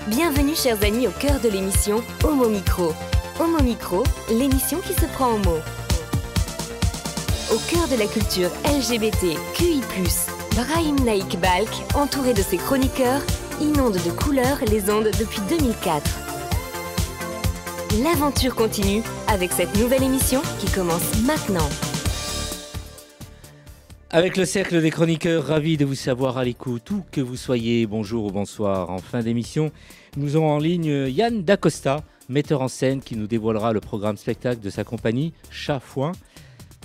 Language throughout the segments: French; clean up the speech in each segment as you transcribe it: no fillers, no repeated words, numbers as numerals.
Bienvenue chers amis au cœur de l'émission Homo Micro. Homo Micro, l'émission qui se prend en mots. Au cœur de la culture LGBT, QI+, Brahim Naik Balk, entouré de ses chroniqueurs, inonde de couleurs les ondes depuis 2004. L'aventure continue avec cette nouvelle émission qui commence maintenant. Avec le cercle des chroniqueurs, ravi de vous savoir à l'écoute, où que vous soyez, bonjour ou bonsoir. En fin d'émission, nous aurons en ligne Yann Dacosta, metteur en scène qui nous dévoilera le programme spectacle de sa compagnie Chat Fouin.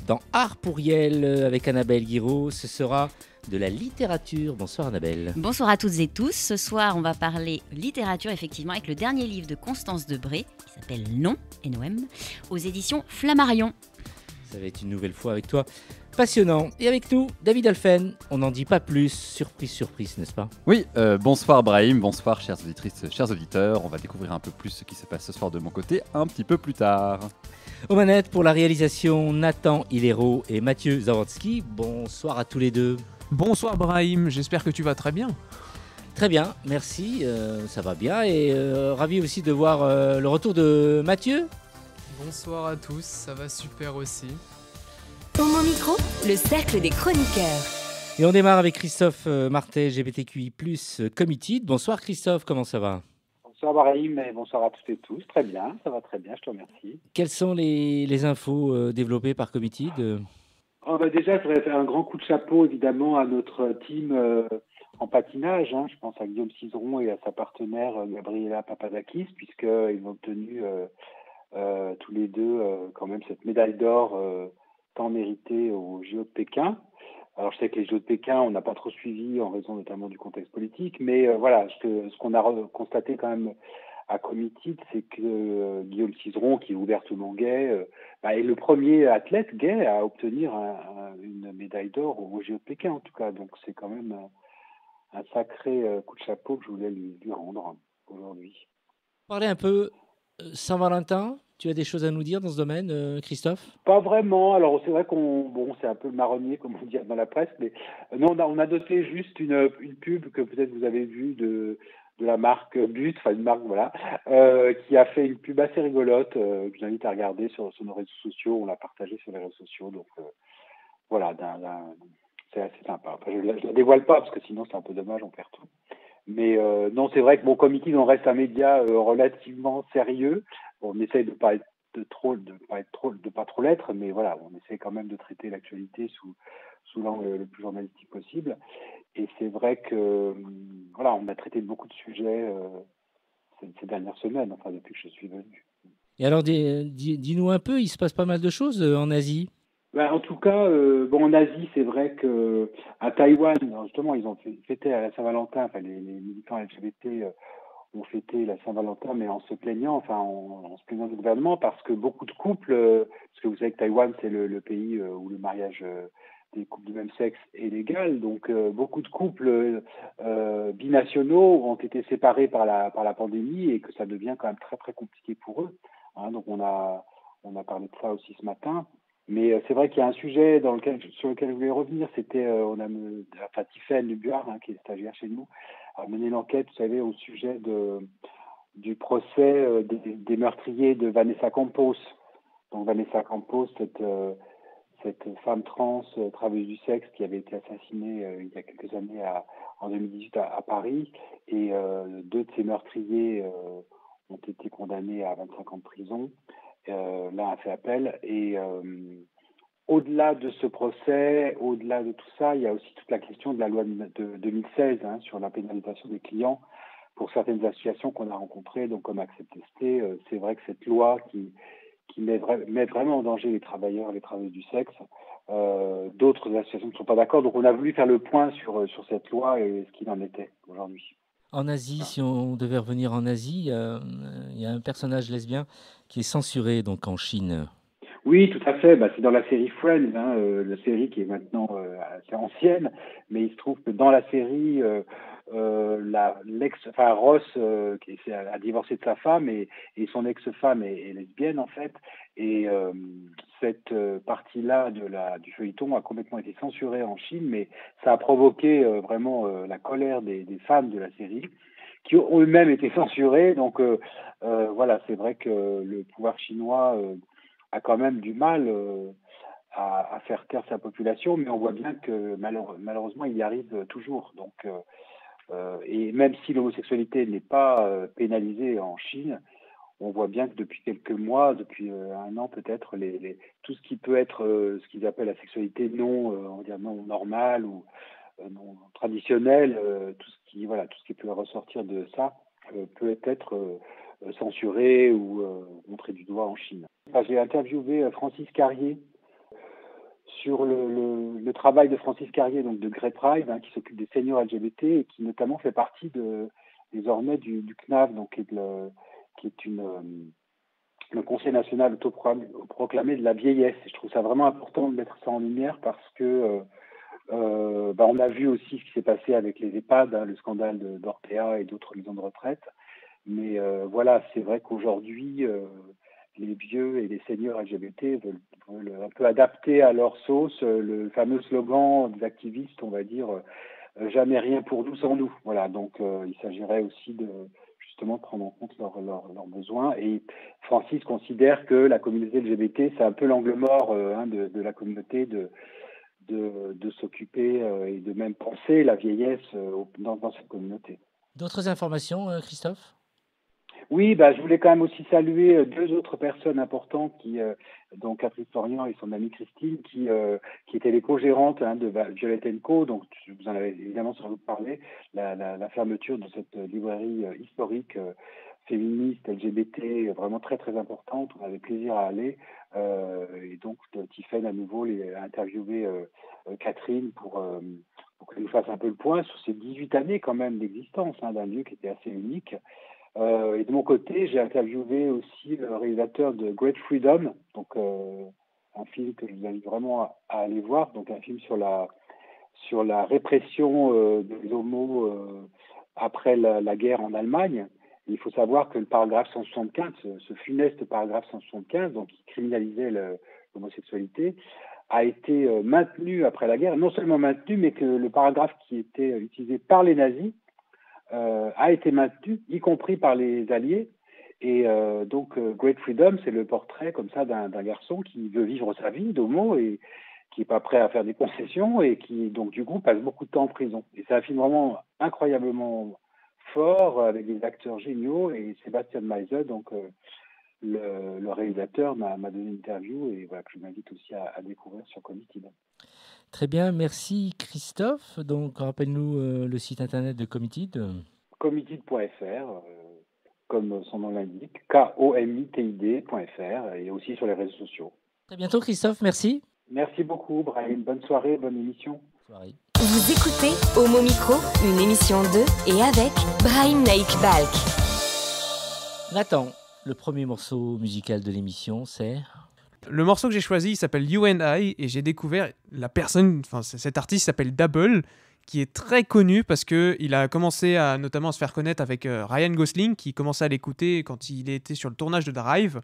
Dans Art pour Yel avec Annabelle Guiraud, ce sera de la littérature. Bonsoir Annabelle. Bonsoir à toutes et tous. Ce soir, on va parler littérature effectivement avec le dernier livre de Constance Debré qui s'appelle Non, N-O-M, aux éditions Flammarion. Ça va être une nouvelle fois avec toi. Passionnant. Et avec nous, David Alphen. On n'en dit pas plus. Surprise, surprise, n'est-ce pas ? Oui, bonsoir Brahim, bonsoir chères auditrices, chers auditeurs. On va découvrir un peu plus ce qui se passe ce soir de mon côté un petit peu plus tard. Aux manettes pour la réalisation, Nathan Hilero et Mathieu Zawodzki. Bonsoir à tous les deux. Bonsoir Brahim, j'espère que tu vas très bien. Très bien, merci, ça va bien. Et ravi aussi de voir le retour de Mathieu. Bonsoir à tous, ça va super aussi. Homo Micro, le cercle des chroniqueurs. Et on démarre avec Christophe Martet, LGBTQI+, Committed. Bonsoir Christophe, comment ça va ? Bonsoir Brahim et bonsoir à toutes et tous. Très bien, ça va très bien, je te remercie. Quelles sont les infos développées par Committed ? Déjà, je voudrais faire un grand coup de chapeau évidemment à notre team en patinage. Je pense à Guillaume Cizeron et à sa partenaire Gabriela Papadakis, puisqu'ils ont obtenu tous les deux quand même cette médaille d'or tant méritée aux JO de Pékin. Alors je sais que les Jeux de Pékin, on n'a pas trop suivi en raison notamment du contexte politique, mais voilà, ce qu'on a constaté quand même à Committed, c'est que Guillaume Cizeron, qui est ouvertement gay, est le premier athlète gay à obtenir une médaille d'or aux Jeux de Pékin en tout cas. Donc c'est quand même un sacré coup de chapeau que je voulais lui rendre aujourd'hui. Parler un peu Saint-Valentin. Tu as des choses à nous dire dans ce domaine, Christophe ? Pas vraiment. Alors c'est vrai c'est un peu le marronnier comme on dit dans la presse, mais non, on a doté juste une pub que peut-être vous avez vue de la marque But, enfin une marque voilà, qui a fait une pub assez rigolote que j'invite à regarder sur nos réseaux sociaux. On l'a partagée sur les réseaux sociaux, donc voilà, c'est assez sympa. Enfin, je la dévoile pas parce que sinon c'est un peu dommage, on perd tout. Mais non, c'est vrai que Committed, on reste un média relativement sérieux. On essaye de pas être de pas trop l'être, mais voilà, on essaie quand même de traiter l'actualité sous l'angle le plus journalistique possible. Et c'est vrai que voilà, on a traité de beaucoup de sujets ces dernières semaines, enfin depuis que je suis venu. Et alors, dis-nous un peu, il se passe pas mal de choses en Asie ? En tout cas, en Asie, c'est vrai que à Taïwan, justement, ils ont fêté à la Saint-Valentin, enfin les militants LGBT ont fêté la Saint-Valentin, mais en se plaignant, en se plaignant du gouvernement, parce que beaucoup de couples, parce que vous savez que Taïwan, c'est le pays où le mariage des couples de même sexe est légal, donc beaucoup de couples binationaux ont été séparés par la pandémie et que ça devient quand même très très compliqué pour eux. Donc on a parlé de ça aussi ce matin. Mais c'est vrai qu'il y a un sujet sur lequel je voulais revenir, c'était Tiffaine Dubuard, qui est stagiaire chez nous, a mené l'enquête, vous savez, au sujet du procès des meurtriers de Vanessa Campos. Donc Vanessa Campos, cette femme trans, travailleuse du sexe, qui avait été assassinée il y a quelques années en 2018 à Paris, et deux de ces meurtriers ont été condamnés à 25 ans de prison. L'un a fait appel et au-delà de ce procès, au-delà de tout ça, il y a aussi toute la question de la loi de 2016 sur la pénalisation des clients pour certaines associations qu'on a rencontrées, donc comme Accept-ST. C'est vrai que cette loi qui met vraiment en danger les travailleurs et les travailleuses du sexe, d'autres associations ne sont pas d'accord. Donc on a voulu faire le point sur cette loi et ce qu'il en était aujourd'hui. En Asie, si on devait revenir en Asie, il y a un personnage lesbien qui est censuré donc en Chine. Oui, tout à fait. C'est dans la série Friends, la série qui est maintenant assez ancienne, mais il se trouve que dans la série, Ross a divorcé de sa femme et son ex-femme est lesbienne en fait. Et cette partie-là du feuilleton a complètement été censurée en Chine, mais ça a provoqué vraiment la colère des fans de la série, qui ont eux-mêmes été censurés. Donc voilà, c'est vrai que le pouvoir chinois a quand même du mal à faire taire sa population, mais on voit bien que malheureusement il y arrive toujours. Donc et même si l'homosexualité n'est pas pénalisée en Chine, on voit bien que depuis quelques mois, depuis un an peut-être, tout ce qui peut être ce qu'ils appellent la sexualité on va dire non normale ou non traditionnelle, tout ce qui peut ressortir de ça peut être censuré ou montré du doigt en Chine. J'ai interviewé Francis Carrier sur le travail de Francis Carrier, donc de Grey Pride, qui s'occupe des seniors LGBT et qui notamment fait partie désormais du CNAV, donc qui est le Conseil national autoproclamé de la vieillesse. Et je trouve ça vraiment important de mettre ça en lumière parce que on a vu aussi ce qui s'est passé avec les EHPAD, le scandale d'Orpea et d'autres maisons de retraite. Mais voilà, c'est vrai qu'aujourd'hui, les vieux et les seniors LGBT veulent un peu adapter à leur sauce le fameux slogan des activistes, on va dire jamais rien pour nous sans nous. Voilà, donc il s'agirait aussi de justement prendre en compte leurs besoins. Et Francis considère que la communauté LGBT, c'est un peu l'angle mort de la communauté de s'occuper et de même penser la vieillesse dans cette communauté. D'autres informations, Christophe ? Oui, je voulais quand même aussi saluer deux autres personnes importantes dont Catherine Florian et son amie Christine, qui étaient les co-gérantes de Violet & Co. Donc, vous en avez évidemment sans doute parlé, la fermeture de cette librairie historique féministe, LGBT, vraiment très très importante. On avait plaisir à aller. Et donc, Tiffaine à nouveau a interviewé Catherine pour qu'elle nous fasse un peu le point sur ces 18 années quand même d'existence d'un lieu qui était assez unique. Et de mon côté, j'ai interviewé aussi le réalisateur de Great Freedom, donc un film que je vous invite vraiment à aller voir, donc un film sur la répression des homos après la guerre en Allemagne. Et il faut savoir que le paragraphe 175, ce funeste paragraphe 175, donc qui criminalisait l'homosexualité, a été maintenu après la guerre, non seulement maintenu, mais que le paragraphe qui était utilisé par les nazis a été maintenu, y compris par les Alliés. Et donc, Great Freedom, c'est le portrait comme ça d'un garçon qui veut vivre sa vie d'homo et qui n'est pas prêt à faire des concessions et qui, donc, du coup, passe beaucoup de temps en prison. Et c'est un film vraiment incroyablement fort, avec des acteurs géniaux. Et Sébastien Meise, donc le réalisateur, m'a donné une interview et voilà, que je m'invite aussi à découvrir sur Committed. Très bien, merci Christophe. Donc, rappelle-nous le site internet de Committed. Committed.fr, comme son nom l'indique, KOMITID.fr, et aussi sur les réseaux sociaux. Très bientôt Christophe, merci. Merci beaucoup Brahim, bonne soirée, bonne émission. Soirée. Vous écoutez Homo Micro, une émission de et avec Brahim Naik Balk. Nathan, le premier morceau musical de l'émission, c'est... Le morceau que j'ai choisi, il s'appelle You and I, et j'ai découvert cet artiste s'appelle Double, qui est très connu parce qu'il a commencé notamment à se faire connaître avec Ryan Gosling, qui commençait à l'écouter quand il était sur le tournage de Drive.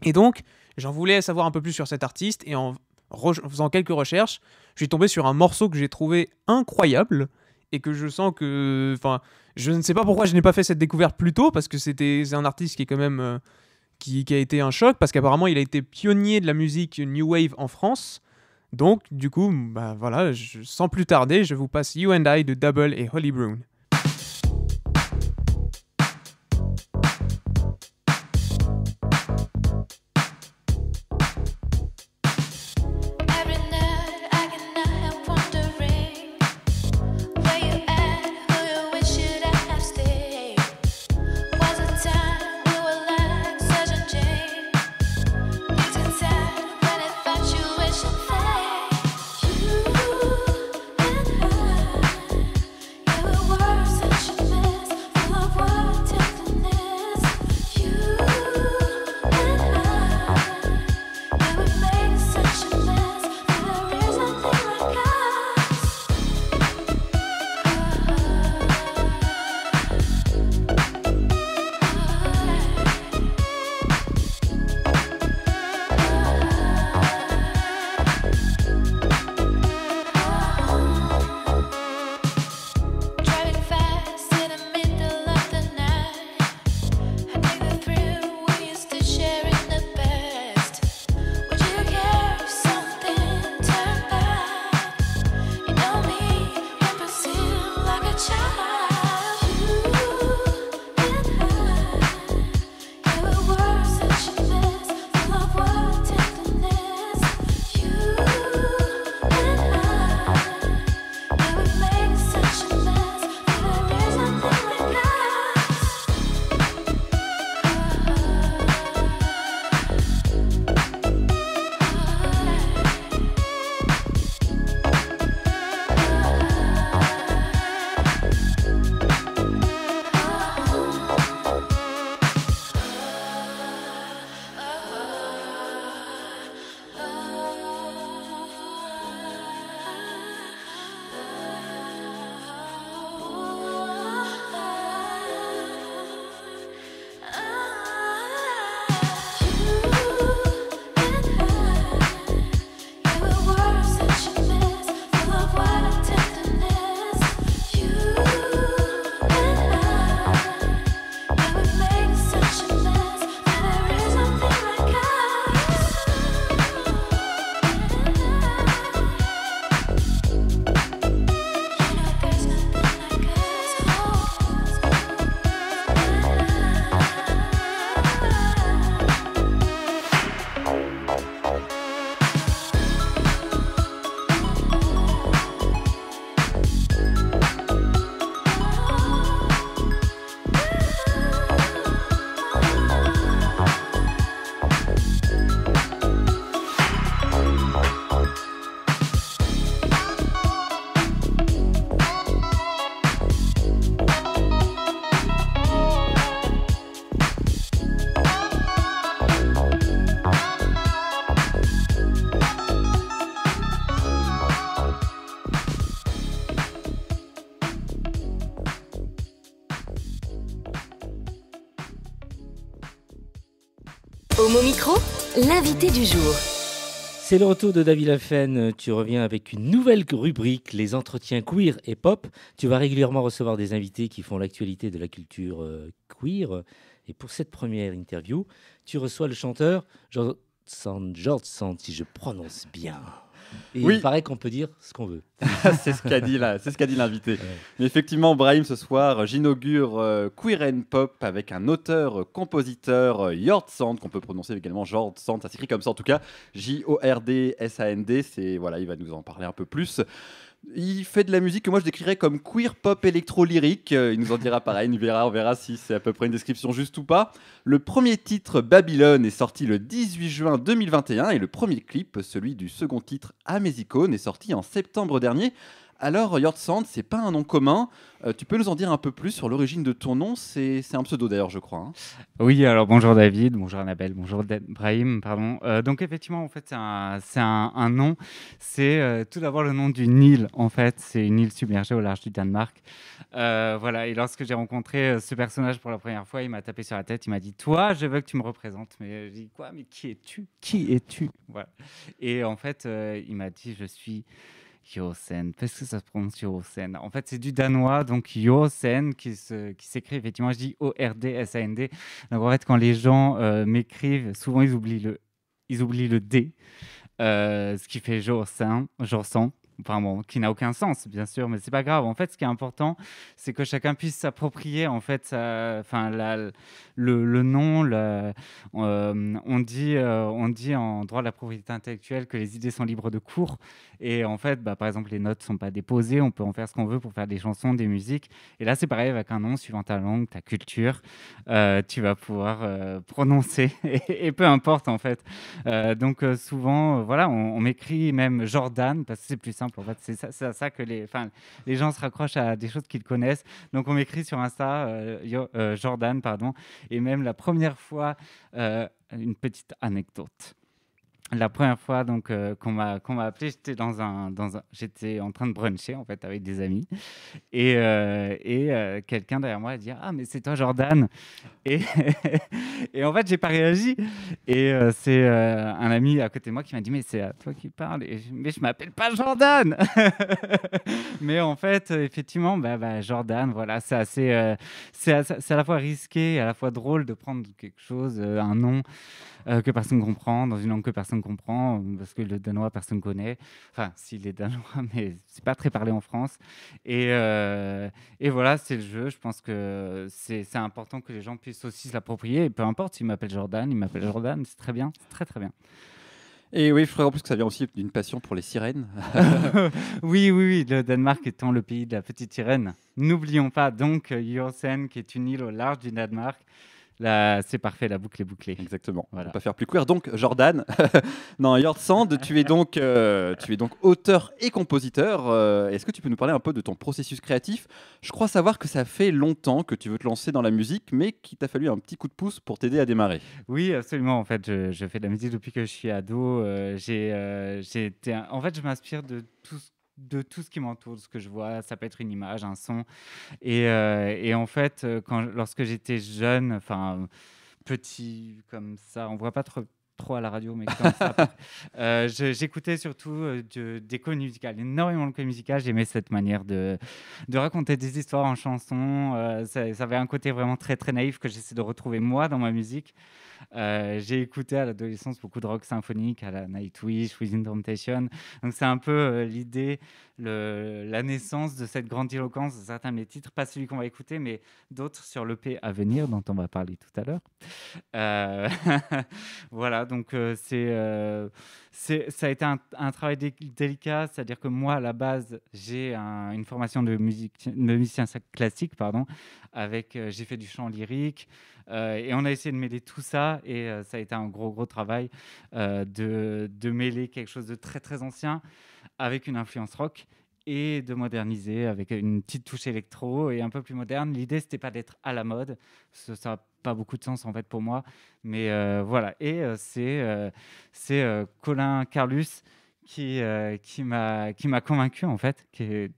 Et donc, j'en voulais savoir un peu plus sur cet artiste, et en faisant quelques recherches, je suis tombé sur un morceau que j'ai trouvé incroyable, et que je sens que... je ne sais pas pourquoi je n'ai pas fait cette découverte plus tôt, parce que c'est un artiste qui est quand même... Qui a été un choc, parce qu'apparemment, il a été pionnier de la musique New Wave en France. Donc, du coup, voilà, sans plus tarder, je vous passe You and I de Double et Holly Brown. World Homo Micro, l'invité du jour. C'est le retour de David Laffen. Tu reviens avec une nouvelle rubrique, les entretiens queer et pop. Tu vas régulièrement recevoir des invités qui font l'actualité de la culture queer. Et pour cette première interview, tu reçois le chanteur George Sand, si je prononce bien. Et Oui. il paraît qu'on peut dire ce qu'on veut. C'est ce qu'a dit l'invité. Ouais. Mais effectivement, Brahim, ce soir, j'inaugure Queer and Pop avec un auteur-compositeur, Jord Sand, qu'on peut prononcer également Jord Sand, ça s'écrit comme ça en tout cas, J-O-R-D-S-A-N-D. Voilà, il va nous en parler un peu plus. Il fait de la musique que moi je décrirais comme queer pop électro-lyrique. Il nous en dira pareil, on verra si c'est à peu près une description juste ou pas. Le premier titre, Babylone, est sorti le 18 juin 2021 et le premier clip, celui du second titre, Amazicone, est sorti en septembre dernier. Alors, Jord Sand, c'est pas un nom commun. Tu peux nous en dire un peu plus sur l'origine de ton nom? C'est un pseudo d'ailleurs, je crois. Hein. Oui, alors bonjour David, bonjour Annabelle, bonjour Brahim, pardon. Donc effectivement, en fait, c'est un nom. C'est tout d'abord le nom d'une île, en fait. C'est une île submergée au large du Danemark. Voilà, et lorsque j'ai rencontré ce personnage pour la première fois, il m'a tapé sur la tête, il m'a dit « Toi, je veux que tu me représentes ». Mais j'ai dit « Quoi? Mais qui es-tu? Qui es-tu » Voilà. Et en fait, il m'a dit « Je suis... Josen, parce que ça se prononce Josen. En fait, c'est du danois, donc Josen qui s'écrit effectivement, je dis O-R-D-S-A-N-D. Donc en fait, quand les gens m'écrivent, souvent ils oublient le D, ce qui fait Josen, enfin bon, qui n'a aucun sens, bien sûr, mais c'est pas grave. En fait, ce qui est important, c'est que chacun puisse s'approprier, en fait, le nom. On dit en droit de la propriété intellectuelle que les idées sont libres de cours. Et en fait, par exemple, les notes ne sont pas déposées. On peut en faire ce qu'on veut pour faire des chansons, des musiques. Et là, c'est pareil avec un nom, suivant ta langue, ta culture, tu vas pouvoir prononcer. Et peu importe, en fait. Donc, souvent, voilà, on m'écrit même Jordan, parce que c'est plus simple. En fait, c'est à ça que les gens se raccrochent à des choses qu'ils connaissent. Donc, on m'écrit sur Insta, Jordan, pardon. Et même la première fois, une petite anecdote. La première fois donc qu'on m'a appelé, j'étais en train de bruncher en fait avec des amis et quelqu'un derrière moi a dit ah mais c'est toi Jordan et et en fait j'ai pas réagi et c'est un ami à côté de moi qui m'a dit mais c'est à toi qui parle mais je m'appelle pas Jordan mais en fait effectivement Jordan voilà c'est assez c'est à la fois risqué et à la fois drôle de prendre quelque chose un nom que personne comprend, dans une langue que personne comprend, parce que le danois, personne connaît. Enfin, s'il est danois, mais c'est pas très parlé en France. Et voilà, c'est le jeu. Je pense que c'est important que les gens puissent aussi se l'approprier. Et peu importe s'il m'appelle Jordan, c'est très bien, c'est très très bien. Et oui, je crois en plus que ça vient aussi d'une passion pour les sirènes. Oui, le Danemark étant le pays de la petite sirène. N'oublions pas donc Josen, qui est une île au large du Danemark. Là, c'est parfait, la boucle est bouclée. Exactement. Voilà. On ne peut pas faire plus queer. Donc, Jordan, non, Jord Sand, tu es donc auteur et compositeur. Est-ce que tu peux nous parler un peu de ton processus créatif? Je crois savoir que ça fait longtemps que tu veux te lancer dans la musique, mais qu'il t'a fallu un petit coup de pouce pour t'aider à démarrer. Oui, absolument. En fait, je fais de la musique depuis que je suis ado. En fait, je m'inspire de tout ce qui m'entoure, de ce que je vois. Ça peut être une image, un son. Et en fait, lorsque j'étais jeune, enfin petit comme ça, on voit pas trop à la radio, mais comme ça, j'écoutais surtout des comédies musicales, énormément de comédies musicales. J'aimais cette manière de raconter des histoires en chansons. Ça avait un côté vraiment très très naïf que j'essaie de retrouver moi dans ma musique. J'ai écouté à l'adolescence beaucoup de rock symphonique à la Nightwish, Within Temptation. Donc c'est un peu l'idée, la naissance de cette grandiloquence de certains de mes titres, pas celui qu'on va écouter, mais d'autres sur l'EP à venir dont on va parler tout à l'heure. Voilà, donc ça a été un travail délicat, c'est-à-dire que moi à la base j'ai une formation de musicien classique, j'ai fait du chant lyrique. Et on a essayé de mêler tout ça et ça a été un gros travail de mêler quelque chose de très très ancien avec une influence rock et de moderniser avec une petite touche électro et un peu plus moderne. L'idée c'était pas d'être à la mode, ça n'a pas beaucoup de sens en fait pour moi, mais voilà. Et c'est Colin Carlus qui m'a convaincu en fait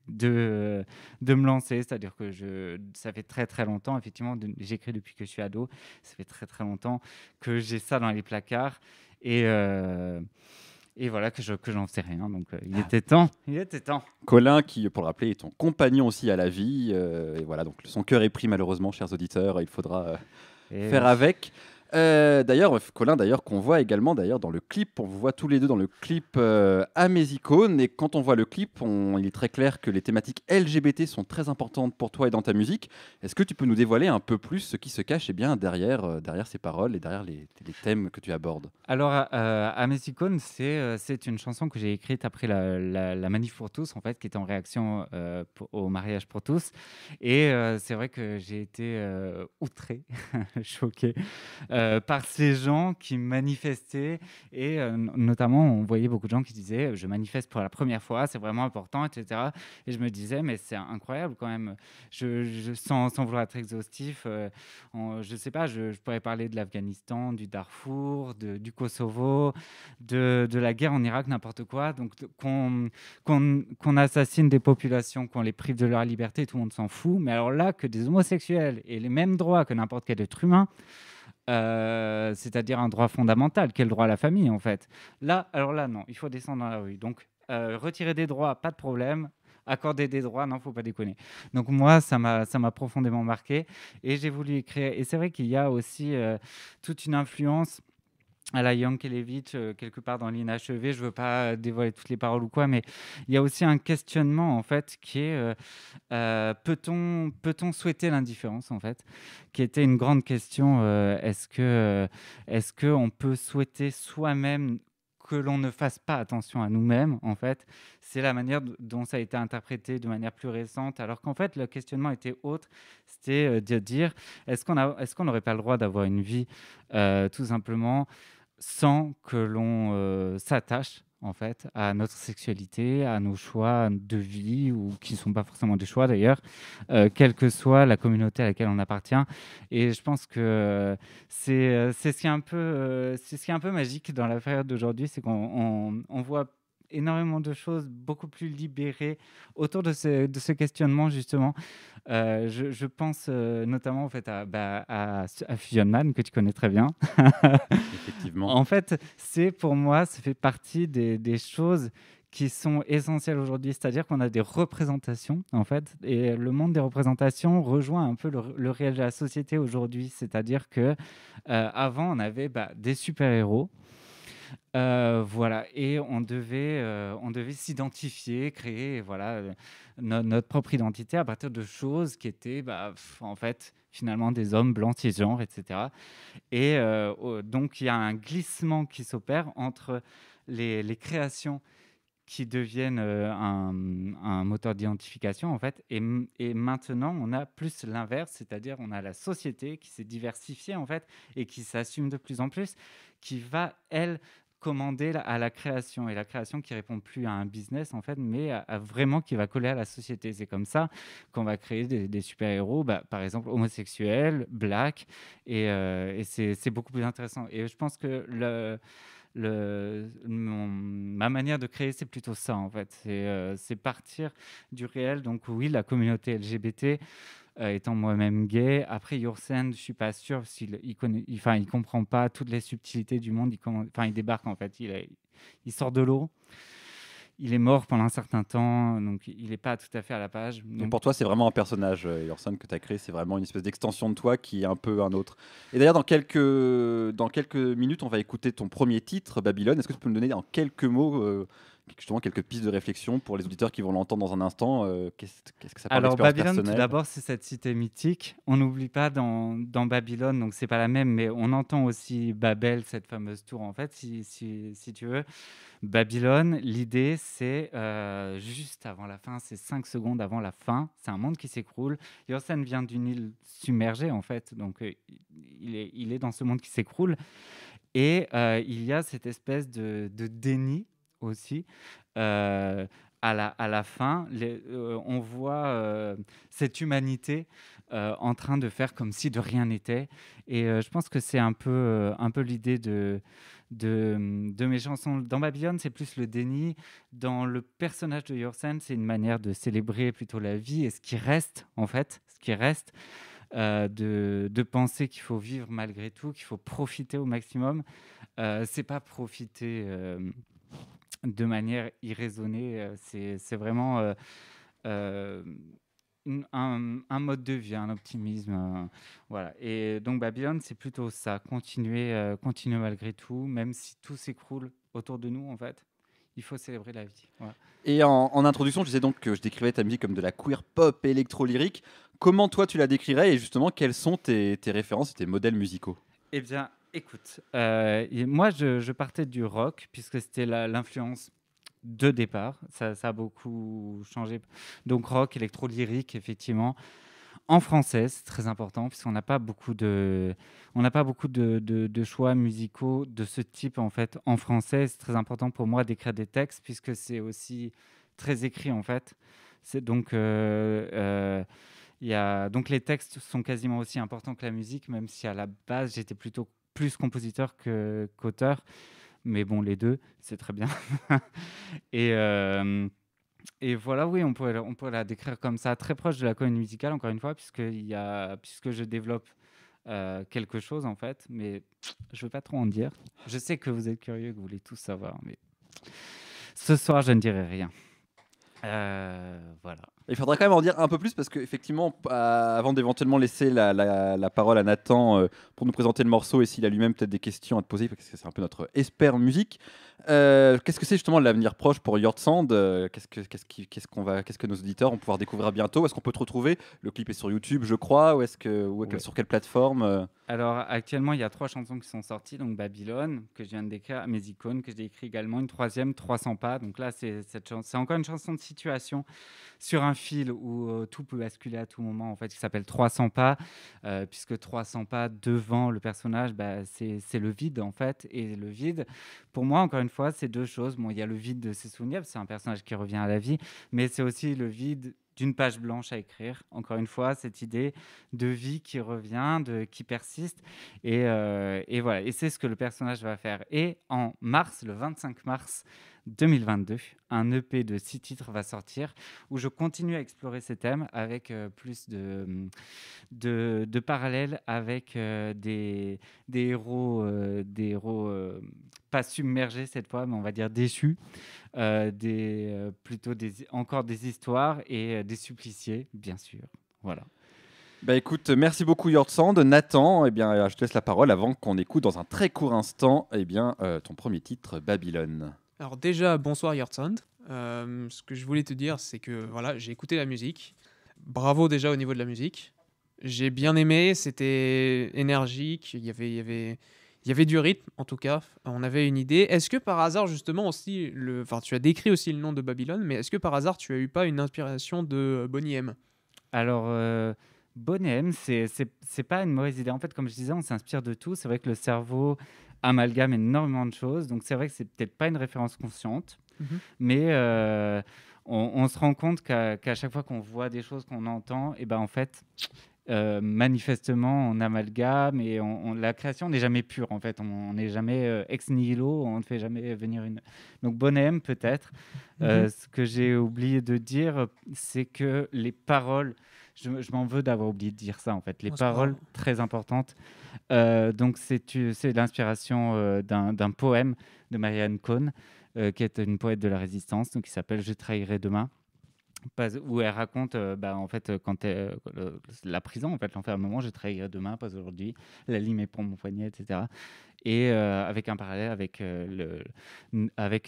de me lancer. C'est-à-dire que ça fait très très longtemps, effectivement, j'écris depuis que je suis ado, ça fait très très longtemps que j'ai ça dans les placards et voilà que j'en sais rien. Donc il était temps. Colin, qui, pour le rappeler, est ton compagnon aussi à la vie. Et voilà, donc son cœur est pris malheureusement, chers auditeurs. Il faudra faire avec. D'ailleurs, Colin, qu'on voit également dans le clip, on vous voit tous les deux dans le clip à mes icônes. Et quand on voit le clip, il est très clair que les thématiques LGBT sont très importantes pour toi et dans ta musique. Est-ce que tu peux nous dévoiler un peu plus ce qui se cache derrière ces paroles et derrière les thèmes que tu abordes? Alors, à mes icônes, c'est une chanson que j'ai écrite après la Manif pour tous, en fait, qui était en réaction au mariage pour tous. Et c'est vrai que j'ai été outré, choqué par ces gens qui manifestaient. Et notamment, on voyait beaucoup de gens qui disaient « je manifeste pour la première fois, c'est vraiment important », etc. Et je me disais « mais c'est incroyable quand même ». Sans vouloir être exhaustif, je ne sais pas, je pourrais parler de l'Afghanistan, du Darfour, du Kosovo, de la guerre en Irak, n'importe quoi. Donc qu'on assassine des populations, qu'on les prive de leur liberté, tout le monde s'en fout. Mais alors là, que des homosexuels aient les mêmes droits que n'importe quel être humain, c'est-à-dire un droit fondamental, qui est le droit à la famille, en fait. Alors là, non, il faut descendre dans la rue. Donc, retirer des droits, pas de problème. Accorder des droits, non, faut pas déconner. Donc moi, ça m'a profondément marqué et j'ai voulu écrire. Et c'est vrai qu'il y a aussi toute une influence à la Yankelevitch, quelque part dans l'inachevé. Je veux pas dévoiler toutes les paroles ou quoi, mais il y a aussi un questionnement en fait qui est peut-on souhaiter l'indifférence en fait, qui était une grande question. Est-ce que on peut souhaiter soi-même que l'on ne fasse pas attention à nous-mêmes, en fait, c'est la manière dont ça a été interprété de manière plus récente, alors qu'en fait, le questionnement était autre, c'était de dire, est-ce qu'on n'aurait pas le droit d'avoir une vie, tout simplement, sans que l'on s'attache, en fait, à notre sexualité, à nos choix de vie, ou qui ne sont pas forcément des choix d'ailleurs, quelle que soit la communauté à laquelle on appartient. Et je pense que c'est ce qui est un peu magique dans la période d'aujourd'hui, c'est qu'on voit énormément de choses beaucoup plus libérées autour de ce questionnement, justement. Je pense notamment en fait, à Fusion Man, que tu connais très bien. Effectivement. En fait, pour moi, ça fait partie des choses qui sont essentielles aujourd'hui, c'est-à-dire qu'on a des représentations, en fait, et le monde des représentations rejoint un peu le réel de la société aujourd'hui, c'est-à-dire que avant, on avait des super-héros. Voilà, et on devait s'identifier, créer notre propre identité à partir de choses qui étaient en fait finalement des hommes blancs cisgenres, etc. Et donc il y a un glissement qui s'opère entre les créations qui deviennent un moteur d'identification en fait, et maintenant on a plus l'inverse, c'est-à-dire on a la société qui s'est diversifiée en fait et qui s'assume de plus en plus, qui va elle commander à la création, et la création qui répond plus à un business en fait, mais à vraiment qui va coller à la société. C'est comme ça qu'on va créer des super-héros, par exemple homosexuels, black, et c'est beaucoup plus intéressant. Et je pense que ma manière de créer, c'est plutôt ça en fait, c'est partir du réel. Donc oui, la communauté LGBT, étant moi-même gay. Après, Yoursen, je suis pas sûr s'il il comprend pas toutes les subtilités du monde. Il débarque en fait, il sort de l'eau. Il est mort pendant un certain temps, donc il n'est pas tout à fait à la page. Donc pour toi, c'est vraiment un personnage, Yoursen, que tu as créé. C'est vraiment une espèce d'extension de toi qui est un peu un autre. Et d'ailleurs, dans quelques minutes, on va écouter ton premier titre, Babylone. Est-ce que tu peux me donner en quelques mots justement quelques pistes de réflexion pour les auditeurs qui vont l'entendre dans un instant? Qu'est-ce que ça parle d'expérience personnelle? Babylone, tout d'abord, c'est cette cité mythique. On n'oublie pas dans Babylone, donc c'est pas la même, mais on entend aussi Babel, cette fameuse tour, en fait, si tu veux. Babylone, l'idée, c'est juste avant la fin, c'est 5 secondes avant la fin. C'est un monde qui s'écroule. Yoursen vient d'une île submergée, en fait, donc il est dans ce monde qui s'écroule. Et il y a cette espèce de déni aussi. À la fin, on voit cette humanité en train de faire comme si de rien n'était. Et je pense que c'est un peu l'idée de mes chansons. Dans Babylone, c'est plus le déni. Dans le personnage de Yorsen, c'est une manière de célébrer plutôt la vie et ce qui reste, en fait, de penser qu'il faut vivre malgré tout, qu'il faut profiter au maximum. C'est pas profiter de manière irraisonnée, c'est vraiment un mode de vie, un optimisme. Voilà. Et donc Babylone, c'est plutôt ça, continuer malgré tout, même si tout s'écroule autour de nous, en fait. Il faut célébrer la vie. Voilà. Et en introduction, je disais donc que je décrivais ta musique comme de la queer pop électro-lyrique. Comment toi tu la décrirais et justement quels sont tes références et tes modèles musicaux? Eh bien, écoute, moi je partais du rock puisque c'était l'influence de départ. Ça a beaucoup changé. Donc rock, électro-lyrique, effectivement. En français, c'est très important puisqu'on n'a pas beaucoup de choix musicaux de ce type en fait. En français, c'est très important pour moi d'écrire des textes puisque c'est aussi très écrit en fait. C'est donc donc les textes sont quasiment aussi importants que la musique, même si à la base j'étais plutôt plus compositeur qu'auteur. Mais bon, les deux, c'est très bien. Et voilà, oui, on peut la décrire comme ça, très proche de la comédie musicale, encore une fois, puisque je développe quelque chose, en fait. Mais je ne veux pas trop en dire. Je sais que vous êtes curieux, que vous voulez tous savoir, mais ce soir, je ne dirai rien. Voilà. Il faudra quand même en dire un peu plus parce qu'effectivement, avant d'éventuellement laisser la parole à Nathan pour nous présenter le morceau et s'il a lui-même peut-être des questions à te poser, parce que c'est un peu notre expert musique. Qu'est-ce que c'est justement l'avenir proche pour Yortsand? Qu'est-ce que nos auditeurs vont pouvoir découvrir bientôt? Est-ce qu'on peut te retrouver? Le clip est sur YouTube, je crois, ou sur quelle plateforme? Alors actuellement, il y a 3 chansons qui sont sorties, donc Babylone que je viens de décrire, Mes icônes que j'ai écrit également, une troisième, 300 pas. Donc là, c'est encore une chanson de situation sur un fil où tout peut basculer à tout moment, en fait, qui s'appelle 300 pas, puisque 300 pas devant le personnage, c'est le vide, en fait. Et le vide, pour moi, encore une fois, c'est 2 choses. Bon, il y a le vide de ses souvenirs, c'est un personnage qui revient à la vie, mais c'est aussi le vide d'une page blanche à écrire. Encore une fois, cette idée de vie qui revient, qui persiste. Et voilà, et c'est ce que le personnage va faire. Et en mars, le 25 mars 2022, un EP de 6 titres va sortir où je continue à explorer ces thèmes avec plus de parallèles avec des héros, pas submergés cette fois, mais on va dire déchus, encore des histoires et des suppliciés, bien sûr. Voilà. Bah écoute, merci beaucoup Yortsand. Nathan, eh bien, je te laisse la parole avant qu'on écoute dans un très court instant ton premier titre, Babylone. Alors déjà, bonsoir Yortsand. Ce que je voulais te dire, c'est que voilà, j'ai écouté la musique. Bravo déjà au niveau de la musique. J'ai bien aimé, c'était énergique, il y avait du rythme en tout cas, on avait une idée. Est-ce que par hasard justement aussi, tu as décrit aussi le nom de Babylone, mais est-ce que par hasard tu as eu pas une inspiration de Boney M? Alors, Boney M, c'est pas une mauvaise idée. En fait, comme je disais, on s'inspire de tout. C'est vrai que le cerveau amalgame énormément de choses, donc c'est vrai que c'est peut-être pas une référence consciente, mais on se rend compte qu'à chaque fois qu'on voit des choses, qu'on entend, et ben en fait, manifestement, on amalgame et la création n'est jamais pure en fait. On n'est jamais ex nihilo, on ne fait jamais venir une. Donc Boney M peut-être. Ce que j'ai oublié de dire, c'est que les paroles. Je m'en veux d'avoir oublié de dire ça en fait. Les paroles très importantes. Donc c'est l'inspiration d'un poème de Marianne Cohn, qui est une poète de la Résistance, donc qui s'appelle Je trahirai demain. Où elle raconte en fait quand la prison, en fait l'enfermement, je trahirai demain, pas aujourd'hui, la lime est pour mon poignet, etc. Et avec un parallèle avec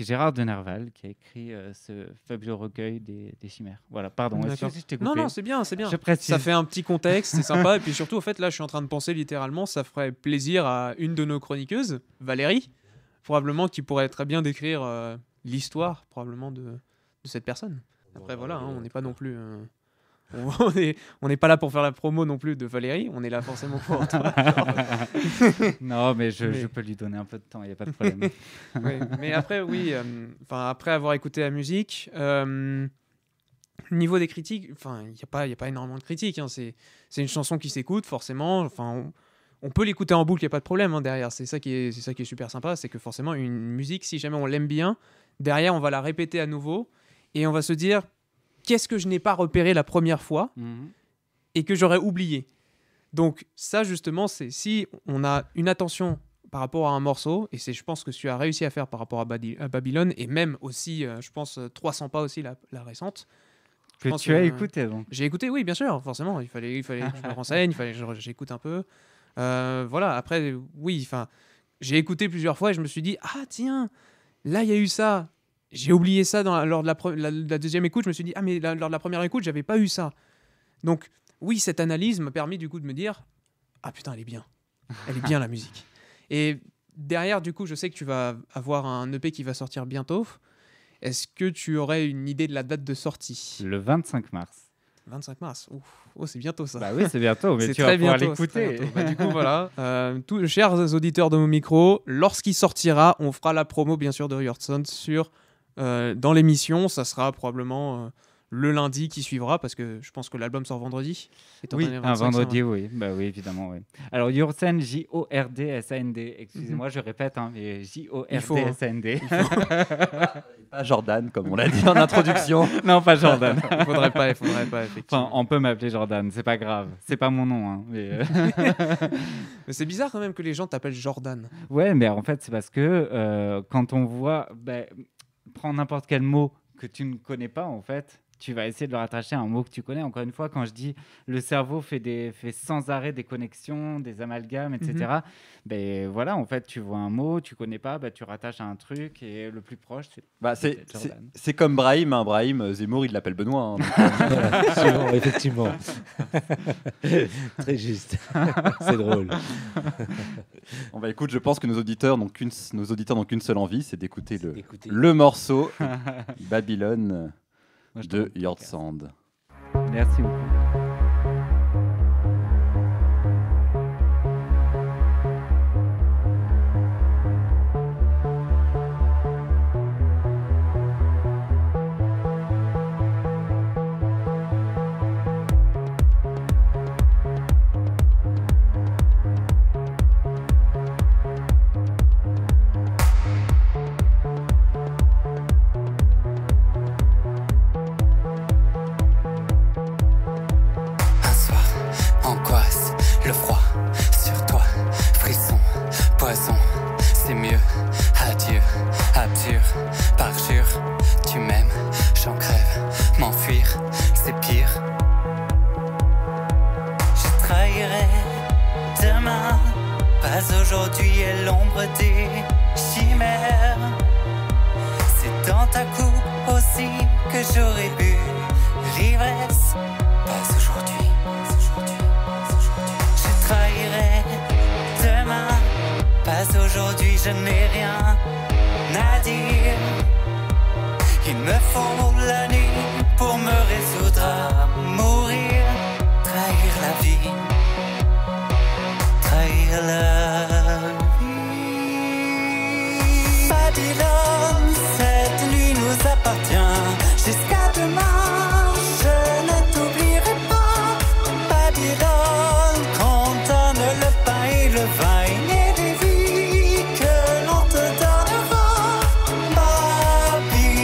Gérard de Nerval qui a écrit ce fabuleux recueil des chimères. Voilà, pardon, est-ce que je t'ai coupé? Non, c'est bien. Je précise. Ça fait un petit contexte, c'est sympa. Et puis surtout, en fait, là, je suis en train de penser littéralement, ça ferait plaisir à une de nos chroniqueuses, Valérie, probablement, qui pourrait très bien décrire l'histoire, probablement, de cette personne. Après, voilà, on n'est pas non plus... on n'est pas là pour faire la promo non plus de Valérie, on est là forcément pour toi. Non, mais je peux lui donner un peu de temps, il n'y a pas de problème. Oui, mais après, oui, après avoir écouté la musique, niveau des critiques, il n'y a pas énormément de critiques. Hein, c'est une chanson qui s'écoute, forcément. on peut l'écouter en boucle, il n'y a pas de problème derrière. C'est ça qui est super sympa, c'est que forcément, une musique, si jamais on l'aime bien, derrière, on va la répéter à nouveau et on va se dire, qu'est-ce que je n'ai pas repéré la première fois et que j'aurais oublié. Donc ça, justement, c'est si on a une attention par rapport à un morceau, et c'est, je pense que tu as réussi à faire par rapport à Babylone, et même aussi, je pense, 300 pas aussi, la récente. Que tu as écouté, donc. J'ai écouté, oui, bien sûr, forcément. Il fallait que je me renseigne, il fallait que j'écoute un peu. Voilà, après, oui, j'ai écouté plusieurs fois et je me suis dit, ah tiens, là, il y a eu ça. J'ai oublié ça lors de la deuxième écoute. Je me suis dit, ah, mais lors de la première écoute, j'avais pas eu ça. Donc, oui, cette analyse m'a permis du coup de me dire, ah putain, elle est bien. Elle est bien, la musique. Et derrière, du coup, je sais que tu vas avoir un EP qui va sortir bientôt. Est-ce que tu aurais une idée de la date de sortie ? Le 25 mars. 25 mars, ouf. Oh, c'est bientôt ça. Bah oui, c'est bientôt, mais c'est tu vas pouvoir bientôt, l'écouter. Bah, du coup, voilà. Chers auditeurs de mon micro, lorsqu'il sortira, on fera la promo, bien sûr, de Your Sound dans l'émission. Ça sera probablement le lundi qui suivra, parce que je pense que l'album sort vendredi. Oui, un vendredi, oui. Bah oui, évidemment, oui. Alors, Jordsand, J-O-R-D-S-A-N-D. Excusez-moi, je répète, mais J-O-R-D-S-A-N-D. Pas Jordan, comme on l'a dit en introduction. Non, pas Jordan. Il faudrait pas, effectivement. Enfin, on peut m'appeler Jordan, c'est pas grave. C'est pas mon nom. Mais c'est bizarre quand même que les gens t'appellent Jordan. Ouais, mais en fait, c'est parce que quand on voit... prends n'importe quel mot que tu ne connais pas, en fait, tu vas essayer de le rattacher à un mot que tu connais. Encore une fois, quand je dis le cerveau fait sans arrêt des connexions, des amalgames, etc. Ben voilà, en fait, tu vois un mot, tu connais pas, tu rattaches à un truc et le plus proche, c'est comme Brahim. Brahim, Zemmour, il l'appelle Benoît. Effectivement. Très juste. C'est drôle. Écoute, je pense que nos auditeurs n'ont qu'une seule envie, c'est d'écouter le morceau Babylone de Jordsand. Merci beaucoup. Aujourd'hui est l'ombre des chimères. C'est dans ta coupe aussi que j'aurais bu l'ivresse. Pas aujourd'hui, je trahirai demain. Pas aujourd'hui, je n'ai rien à dire. Il me faut la nuit pour me résoudre à mourir. Trahir la vie, trahir la vie. Babylone, cette nuit nous appartient. Jusqu'à demain, je ne t'oublierai pas. Babylone, qu'on donne le pain et le vin, il n'est des vies que l'on te donnera. Babylone.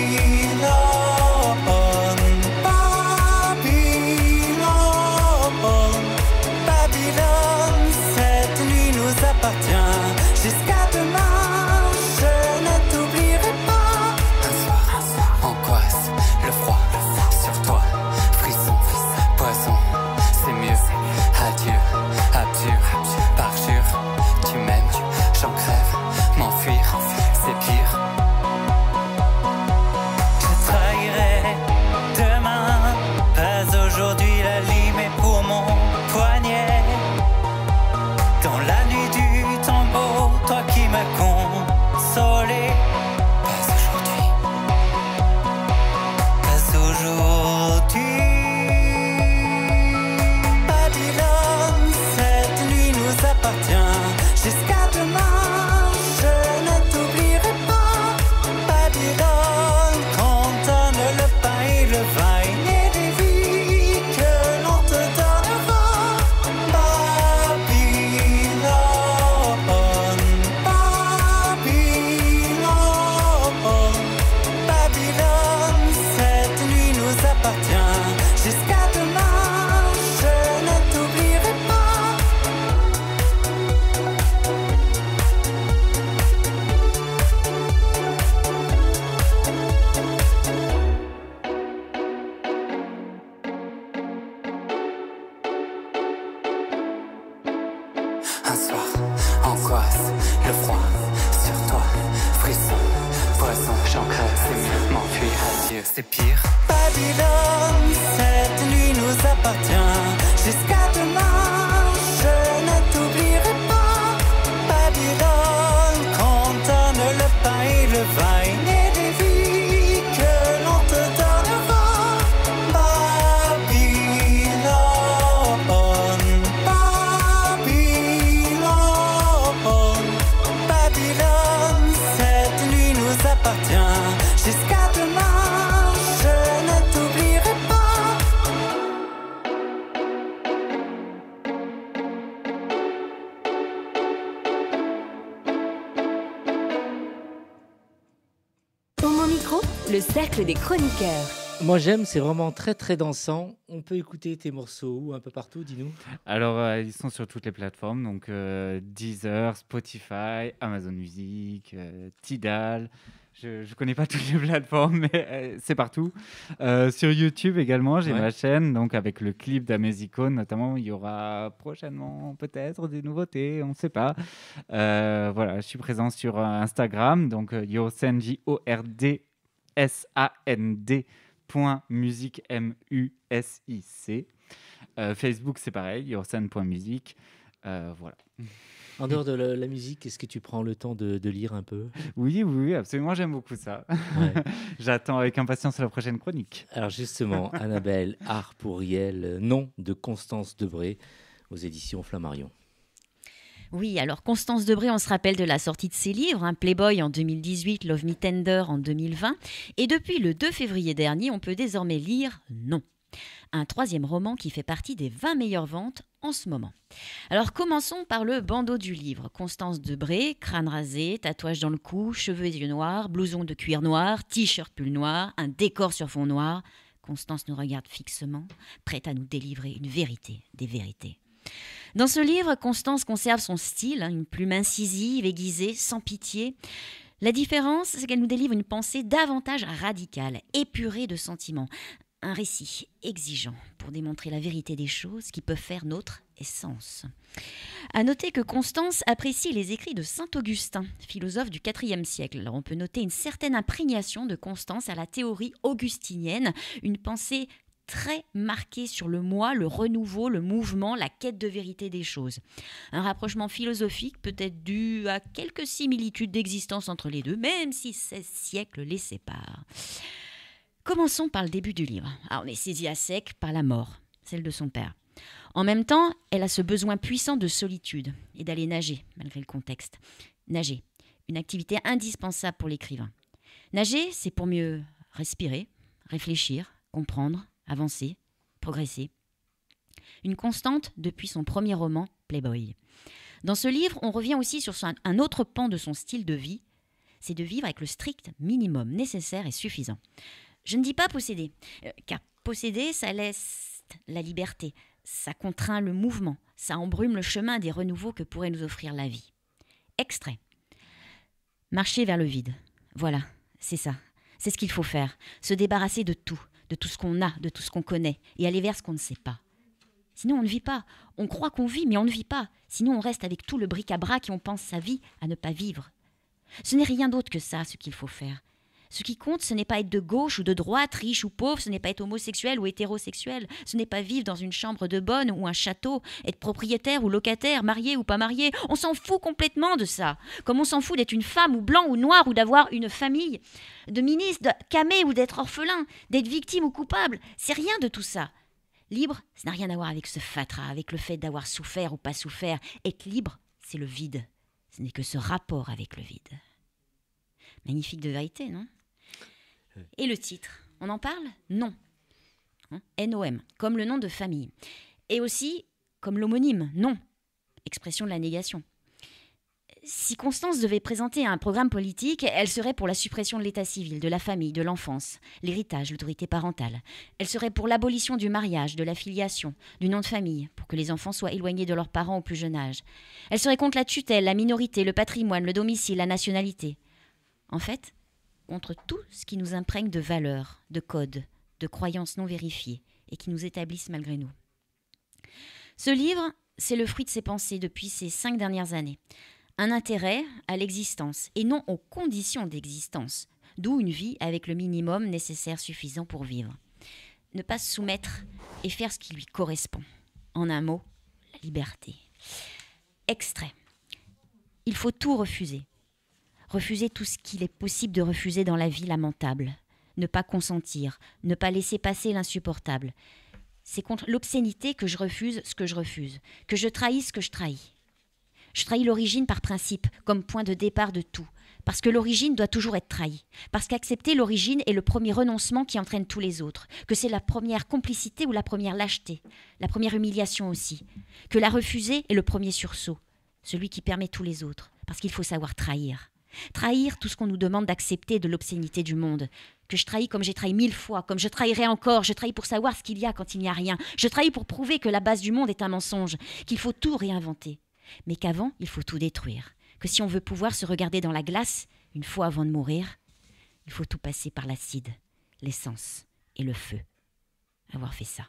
Dieu, c'est pire. Babylone, cette nuit nous appartient. Jusqu'à demain, je ne t'oublierai pas. Babylone, qu'on donne le pain et le vin et des vies que l'on te donnera. Babylone, Babylone, Babylone, cette nuit nous appartient. Jusqu'à demain, je ne t'oublierai pas. Homo Micro, le cercle des chroniqueurs. Moi j'aime, c'est vraiment très très dansant. On peut écouter tes morceaux où, un peu partout, dis-nous. Alors, ils sont sur toutes les plateformes, donc Deezer, Spotify, Amazon Music, Tidal. Je ne connais pas toutes les plateformes, mais c'est partout. Sur YouTube également, j'ai ma chaîne, donc avec le clip d'Amezicone notamment. Il y aura prochainement peut-être des nouveautés, on ne sait pas. Voilà, je suis présent sur Instagram, donc Yordsan, Yordsan.music, M-U-S-I-C. Facebook, c'est pareil, Yordsan.music. Voilà. En dehors de la musique, est-ce que tu prends le temps de lire un peu? Oui, absolument, j'aime beaucoup ça. Ouais. J'attends avec impatience la prochaine chronique. Alors justement, Annabelle, Art pour Riel, nom de Constance Debré, aux éditions Flammarion. Oui, alors Constance Debré, on se rappelle de la sortie de ses livres, Playboy en 2018, Love Me Tender en 2020. Et depuis le 2 février dernier, on peut désormais lire Non, un troisième roman qui fait partie des 20 meilleures ventes en ce moment. Alors commençons par le bandeau du livre. Constance Debré, crâne rasé, tatouage dans le cou, cheveux et yeux noirs, blouson de cuir noir, t-shirt pull noir, un décor sur fond noir. Constance nous regarde fixement, prête à nous délivrer une vérité des vérités. Dans ce livre, Constance conserve son style, une plume incisive, aiguisée, sans pitié. La différence, c'est qu'elle nous délivre une pensée davantage radicale, épurée de sentiments. Un récit exigeant pour démontrer la vérité des choses qui peuvent faire notre essence. À noter que Constance apprécie les écrits de saint Augustin, philosophe du IVe siècle. Alors on peut noter une certaine imprégnation de Constance à la théorie augustinienne, une pensée très marquée sur le moi, le renouveau, le mouvement, la quête de vérité des choses. Un rapprochement philosophique peut-être dû à quelques similitudes d'existence entre les deux, même si 16 siècles les séparent. Commençons par le début du livre. Alors, on est saisi à sec par la mort, celle de son père. En même temps, elle a ce besoin puissant de solitude et d'aller nager, malgré le contexte. Nager, une activité indispensable pour l'écrivain. Nager, c'est pour mieux respirer, réfléchir, comprendre, avancer, progresser. Une constante depuis son premier roman, Playboy. Dans ce livre, on revient aussi sur un autre pan de son style de vie, c'est de vivre avec le strict minimum nécessaire et suffisant. Je ne dis pas posséder, car posséder, ça laisse la liberté, ça contraint le mouvement, ça embrume le chemin des renouveaux que pourrait nous offrir la vie. Extrait. Marcher vers le vide. Voilà, c'est ça. C'est ce qu'il faut faire. Se débarrasser de tout ce qu'on a, de tout ce qu'on connaît, et aller vers ce qu'on ne sait pas. Sinon, on ne vit pas. On croit qu'on vit, mais on ne vit pas. Sinon, on reste avec tout le bric-à-brac et on pense sa vie à ne pas vivre. Ce n'est rien d'autre que ça, ce qu'il faut faire. Ce qui compte, ce n'est pas être de gauche ou de droite, riche ou pauvre, ce n'est pas être homosexuel ou hétérosexuel, ce n'est pas vivre dans une chambre de bonne ou un château, être propriétaire ou locataire, marié ou pas marié. On s'en fout complètement de ça. Comme on s'en fout d'être une femme ou blanc ou noir ou d'avoir une famille, de ministre, de camé ou d'être orphelin, d'être victime ou coupable. C'est rien de tout ça. Libre, ça n'a rien à voir avec ce fatras, avec le fait d'avoir souffert ou pas souffert. Être libre, c'est le vide. Ce n'est que ce rapport avec le vide. Magnifique de vérité, non ? Et le titre, on en parle ? Non. N-O-M, comme le nom de famille. Et aussi comme l'homonyme, non. Expression de la négation. Si Constance devait présenter un programme politique, elle serait pour la suppression de l'état civil, de la famille, de l'enfance, l'héritage, l'autorité parentale. Elle serait pour l'abolition du mariage, de la filiation, du nom de famille, pour que les enfants soient éloignés de leurs parents au plus jeune âge. Elle serait contre la tutelle, la minorité, le patrimoine, le domicile, la nationalité. En fait, contre tout ce qui nous imprègne de valeurs, de codes, de croyances non vérifiées et qui nous établissent malgré nous. Ce livre, c'est le fruit de ses pensées depuis ces 5 dernières années. Un intérêt à l'existence et non aux conditions d'existence, d'où une vie avec le minimum nécessaire suffisant pour vivre. Ne pas se soumettre et faire ce qui lui correspond. En un mot, la liberté. Extrait. Il faut tout refuser. Refuser tout ce qu'il est possible de refuser dans la vie lamentable. Ne pas consentir, ne pas laisser passer l'insupportable. C'est contre l'obscénité que je refuse ce que je refuse, que je trahis ce que je trahis. Je trahis l'origine par principe, comme point de départ de tout, parce que l'origine doit toujours être trahie, parce qu'accepter l'origine est le premier renoncement qui entraîne tous les autres, que c'est la première complicité ou la première lâcheté, la première humiliation aussi, que la refuser est le premier sursaut, celui qui permet tous les autres, parce qu'il faut savoir trahir. Trahir tout ce qu'on nous demande d'accepter de l'obscénité du monde, que je trahis comme j'ai trahi 1000 fois, comme je trahirai encore, je trahis pour savoir ce qu'il y a quand il n'y a rien, je trahis pour prouver que la base du monde est un mensonge, qu'il faut tout réinventer, mais qu'avant, il faut tout détruire, que si on veut pouvoir se regarder dans la glace, une fois avant de mourir, il faut tout passer par l'acide, l'essence et le feu. Avoir fait ça.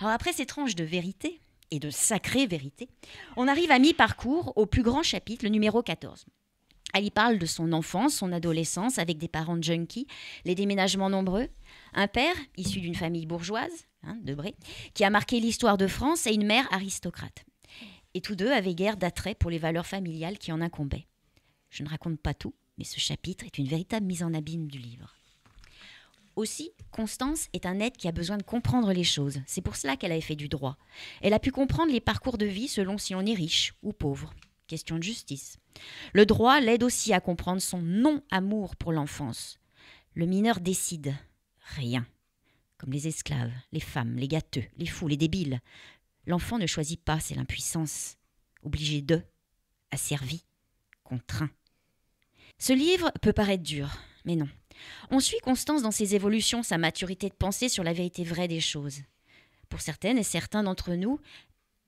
Alors après ces tranches de vérité, et de sacrée vérité, on arrive à mi-parcours au plus grand chapitre, le numéro 14. Elle y parle de son enfance, son adolescence, avec des parents junkies, les déménagements nombreux, un père issu d'une famille bourgeoise, Debré, qui a marqué l'histoire de France, et une mère aristocrate. Et tous deux avaient guère d'attrait pour les valeurs familiales qui en incombaient. Je ne raconte pas tout, mais ce chapitre est une véritable mise en abîme du livre. Aussi, Constance est un être qui a besoin de comprendre les choses. C'est pour cela qu'elle avait fait du droit. Elle a pu comprendre les parcours de vie selon si on est riche ou pauvre. Question de justice. Le droit l'aide aussi à comprendre son non-amour pour l'enfance. Le mineur décide. Rien. Comme les esclaves, les femmes, les gâteux, les fous, les débiles. L'enfant ne choisit pas, c'est l'impuissance. Obligé de, asservi, contraint. Ce livre peut paraître dur, mais non. On suit Constance dans ses évolutions, sa maturité de pensée sur la vérité vraie des choses. Pour certaines et certains d'entre nous,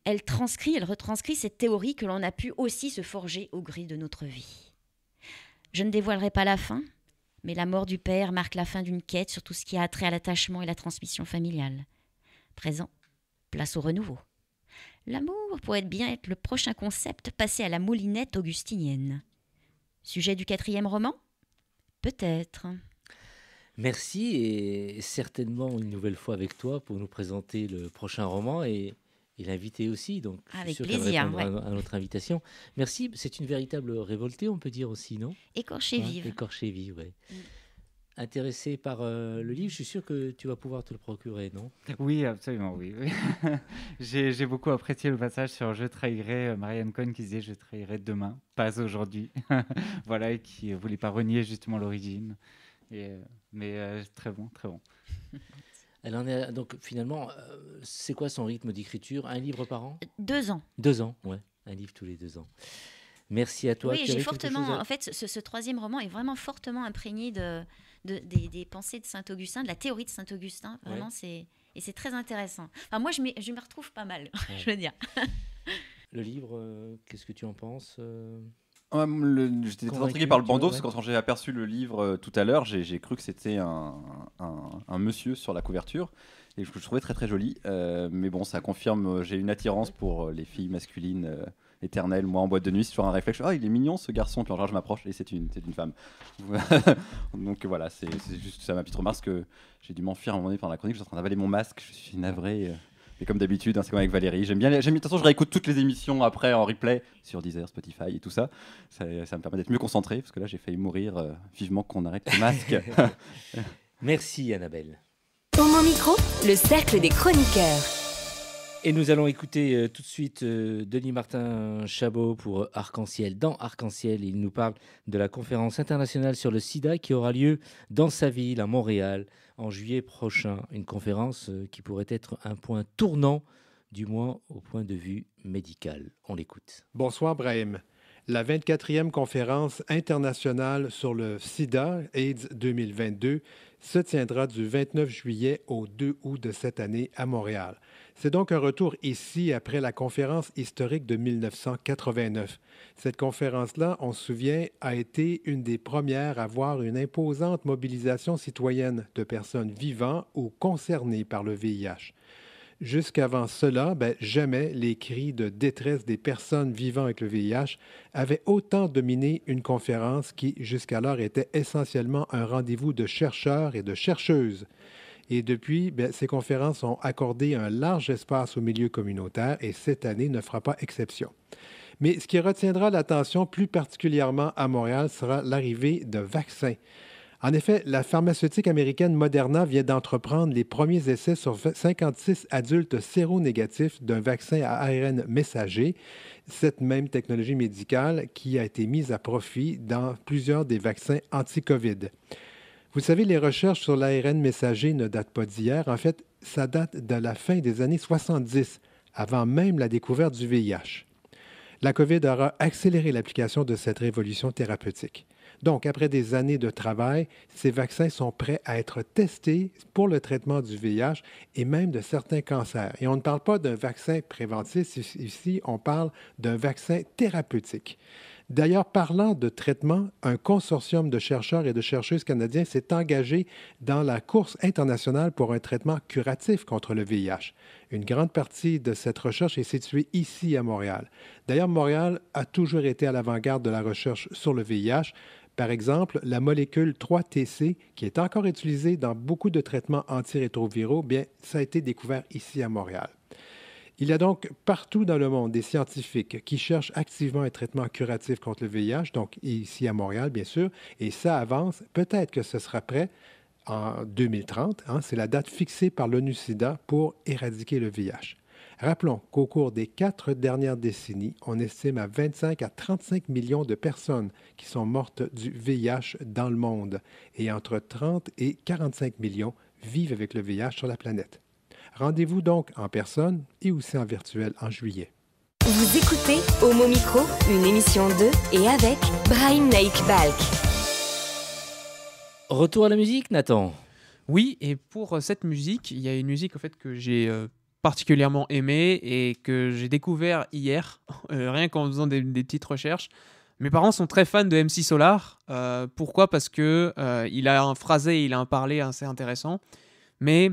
elle retranscrit cette théorie que l'on a pu aussi se forger au gré de notre vie. Je ne dévoilerai pas la fin, mais la mort du père marque la fin d'une quête sur tout ce qui a trait à l'attachement et la transmission familiale. Présent, place au renouveau. L'amour pourrait bien être le prochain concept passé à la moulinette augustinienne. Sujet du 4e roman ? Peut-être. Merci et certainement une nouvelle fois avec toi pour nous présenter le prochain roman et l'inviter aussi. Donc, je suis sûr qu'elle répondra à notre invitation. Merci, c'est une véritable révoltée, on peut dire aussi, non ? Écorchée vive. Écorchée vive, oui. Intéressé par le livre, je suis sûr que tu vas pouvoir te le procurer, non ? Oui, absolument, oui. J'ai beaucoup apprécié le passage sur « Je trahirai » Marianne Cohn qui disait « Je trahirai demain, pas aujourd'hui ». Voilà, et qui ne voulait pas renier justement l'origine. Mais très bon, très bon. Elle en est donc finalement, c'est quoi son rythme d'écriture ? Un livre par an ? 2 ans. 2 ans, ouais. Un livre tous les 2 ans. Merci à toi. Oui, j'ai fortement. En fait, ce 3e roman est vraiment fortement imprégné des pensées de Saint-Augustin, de la théorie de Saint-Augustin. Vraiment, c'est très intéressant. Enfin, moi, je me retrouve pas mal, je veux dire. Le livre, qu'est-ce que tu en penses ? J'étais très intrigué par le bandeau, parce que quand j'ai aperçu le livre tout à l'heure, j'ai cru que c'était un monsieur sur la couverture, et je trouvais très très joli. Mais bon, ça confirme, j'ai une attirance pour les filles masculines éternelles. Moi, en boîte de nuit, c'est toujours un réflexe. Ah, il est mignon ce garçon, puis en je m'approche, et c'est une femme. Donc voilà, c'est juste ça ma petite remarque, parce que j'ai dû m'enfuir à un moment donné pendant la chronique, je suis en train d'avaler mon masque, je suis navré. Et comme d'habitude, c'est comme avec Valérie. De toute façon, je réécoute toutes les émissions après en replay sur Deezer, Spotify et tout ça. Ça me permet d'être mieux concentré, parce que là, j'ai failli mourir vivement qu'on arrête le masque. Merci, Annabelle. Homo Micro, le cercle des chroniqueurs. Et nous allons écouter tout de suite Denis Martin Chabot pour Arc-en-Ciel. Dans Arc-en-Ciel, il nous parle de la conférence internationale sur le sida qui aura lieu dans sa ville, à Montréal, en juillet prochain. Une conférence qui pourrait être un point tournant, du moins au point de vue médical. On l'écoute. Bonsoir, Brahim. La 24e conférence internationale sur le sida, AIDS 2022, se tiendra du 29 juillet au 2 août de cette année à Montréal. C'est donc un retour ici après la conférence historique de 1989. Cette conférence-là, on se souvient, a été une des premières à voir une imposante mobilisation citoyenne de personnes vivant ou concernées par le VIH. Jusqu'avant cela, jamais les cris de détresse des personnes vivant avec le VIH avaient autant dominé une conférence qui, jusqu'alors, était essentiellement un rendez-vous de chercheurs et de chercheuses. Et depuis, ces conférences ont accordé un large espace au milieu communautaire et cette année ne fera pas exception. Mais ce qui retiendra l'attention plus particulièrement à Montréal sera l'arrivée de vaccins. En effet, la pharmaceutique américaine Moderna vient d'entreprendre les premiers essais sur 56 adultes séronégatifs d'un vaccin à ARN messager, cette même technologie médicale qui a été mise à profit dans plusieurs des vaccins anti-COVID. Vous savez, les recherches sur l'ARN messager ne datent pas d'hier. En fait, ça date de la fin des années 70, avant même la découverte du VIH. La COVID aura accéléré l'application de cette révolution thérapeutique. Donc, après des années de travail, ces vaccins sont prêts à être testés pour le traitement du VIH et même de certains cancers. Et on ne parle pas d'un vaccin préventif ici, on parle d'un vaccin thérapeutique. D'ailleurs, parlant de traitement, un consortium de chercheurs et de chercheuses canadiens s'est engagé dans la course internationale pour un traitement curatif contre le VIH. Une grande partie de cette recherche est située ici à Montréal. D'ailleurs, Montréal a toujours été à l'avant-garde de la recherche sur le VIH. Par exemple, la molécule 3-TC, qui est encore utilisée dans beaucoup de traitements antirétroviraux, ça a été découvert ici à Montréal. Il y a donc partout dans le monde des scientifiques qui cherchent activement un traitement curatif contre le VIH, donc ici à Montréal, bien sûr, et ça avance. Peut-être que ce sera prêt en 2030, c'est la date fixée par l'ONU-SIDA pour éradiquer le VIH. Rappelons qu'au cours des 4 dernières décennies, on estime à 25 à 35 millions de personnes qui sont mortes du VIH dans le monde et entre 30 et 45 millions vivent avec le VIH sur la planète. Rendez-vous donc en personne et aussi en virtuel en juillet. Vous écoutez Homo Micro, une émission de et avec Brahim Naik Balk. Retour à la musique, Nathan. Oui, et pour cette musique, il y a une musique en fait, que j'ai particulièrement aimée et que j'ai découvert hier, rien qu'en faisant des petites recherches. Mes parents sont très fans de MC Solar. Pourquoi ? Parce qu'il a un phrasé, il a un parler assez intéressant. Mais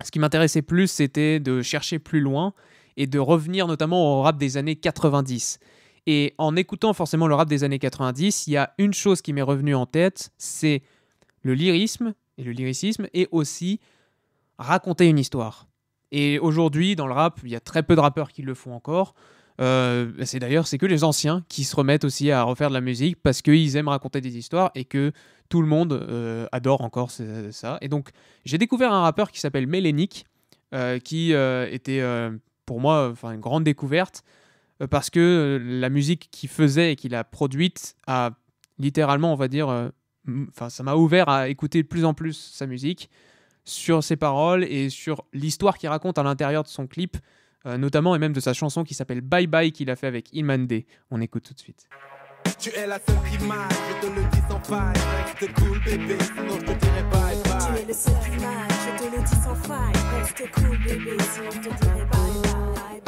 ce qui m'intéressait plus, c'était de chercher plus loin et de revenir notamment au rap des années 90. Et en écoutant forcément le rap des années 90, il y a une chose qui m'est revenue en tête, c'est le lyrisme et aussi raconter une histoire. Et aujourd'hui, dans le rap, il y a très peu de rappeurs qui le font encore. C'est que les anciens qui se remettent aussi à refaire de la musique parce qu'ils aiment raconter des histoires et que tout le monde adore encore ça. Et donc, j'ai découvert un rappeur qui s'appelle Mélenic, qui était pour moi une grande découverte parce que la musique qu'il faisait et qu'il a produite a littéralement, on va dire, ça m'a ouvert à écouter de plus en plus sa musique sur ses paroles et sur l'histoire qu'il raconte à l'intérieur de son clip, notamment et même de sa chanson qui s'appelle Bye Bye qu'il a fait avec Ilmande. On écoute tout de suite. Tu es la seule qui m'aille, je te le dis sans faille. Reste cool bébé, sinon je te dirai bye bye. Tu es le seul qui m'aille, je te le dis sans faille. Reste cool bébé, sinon je te dirai bye bye.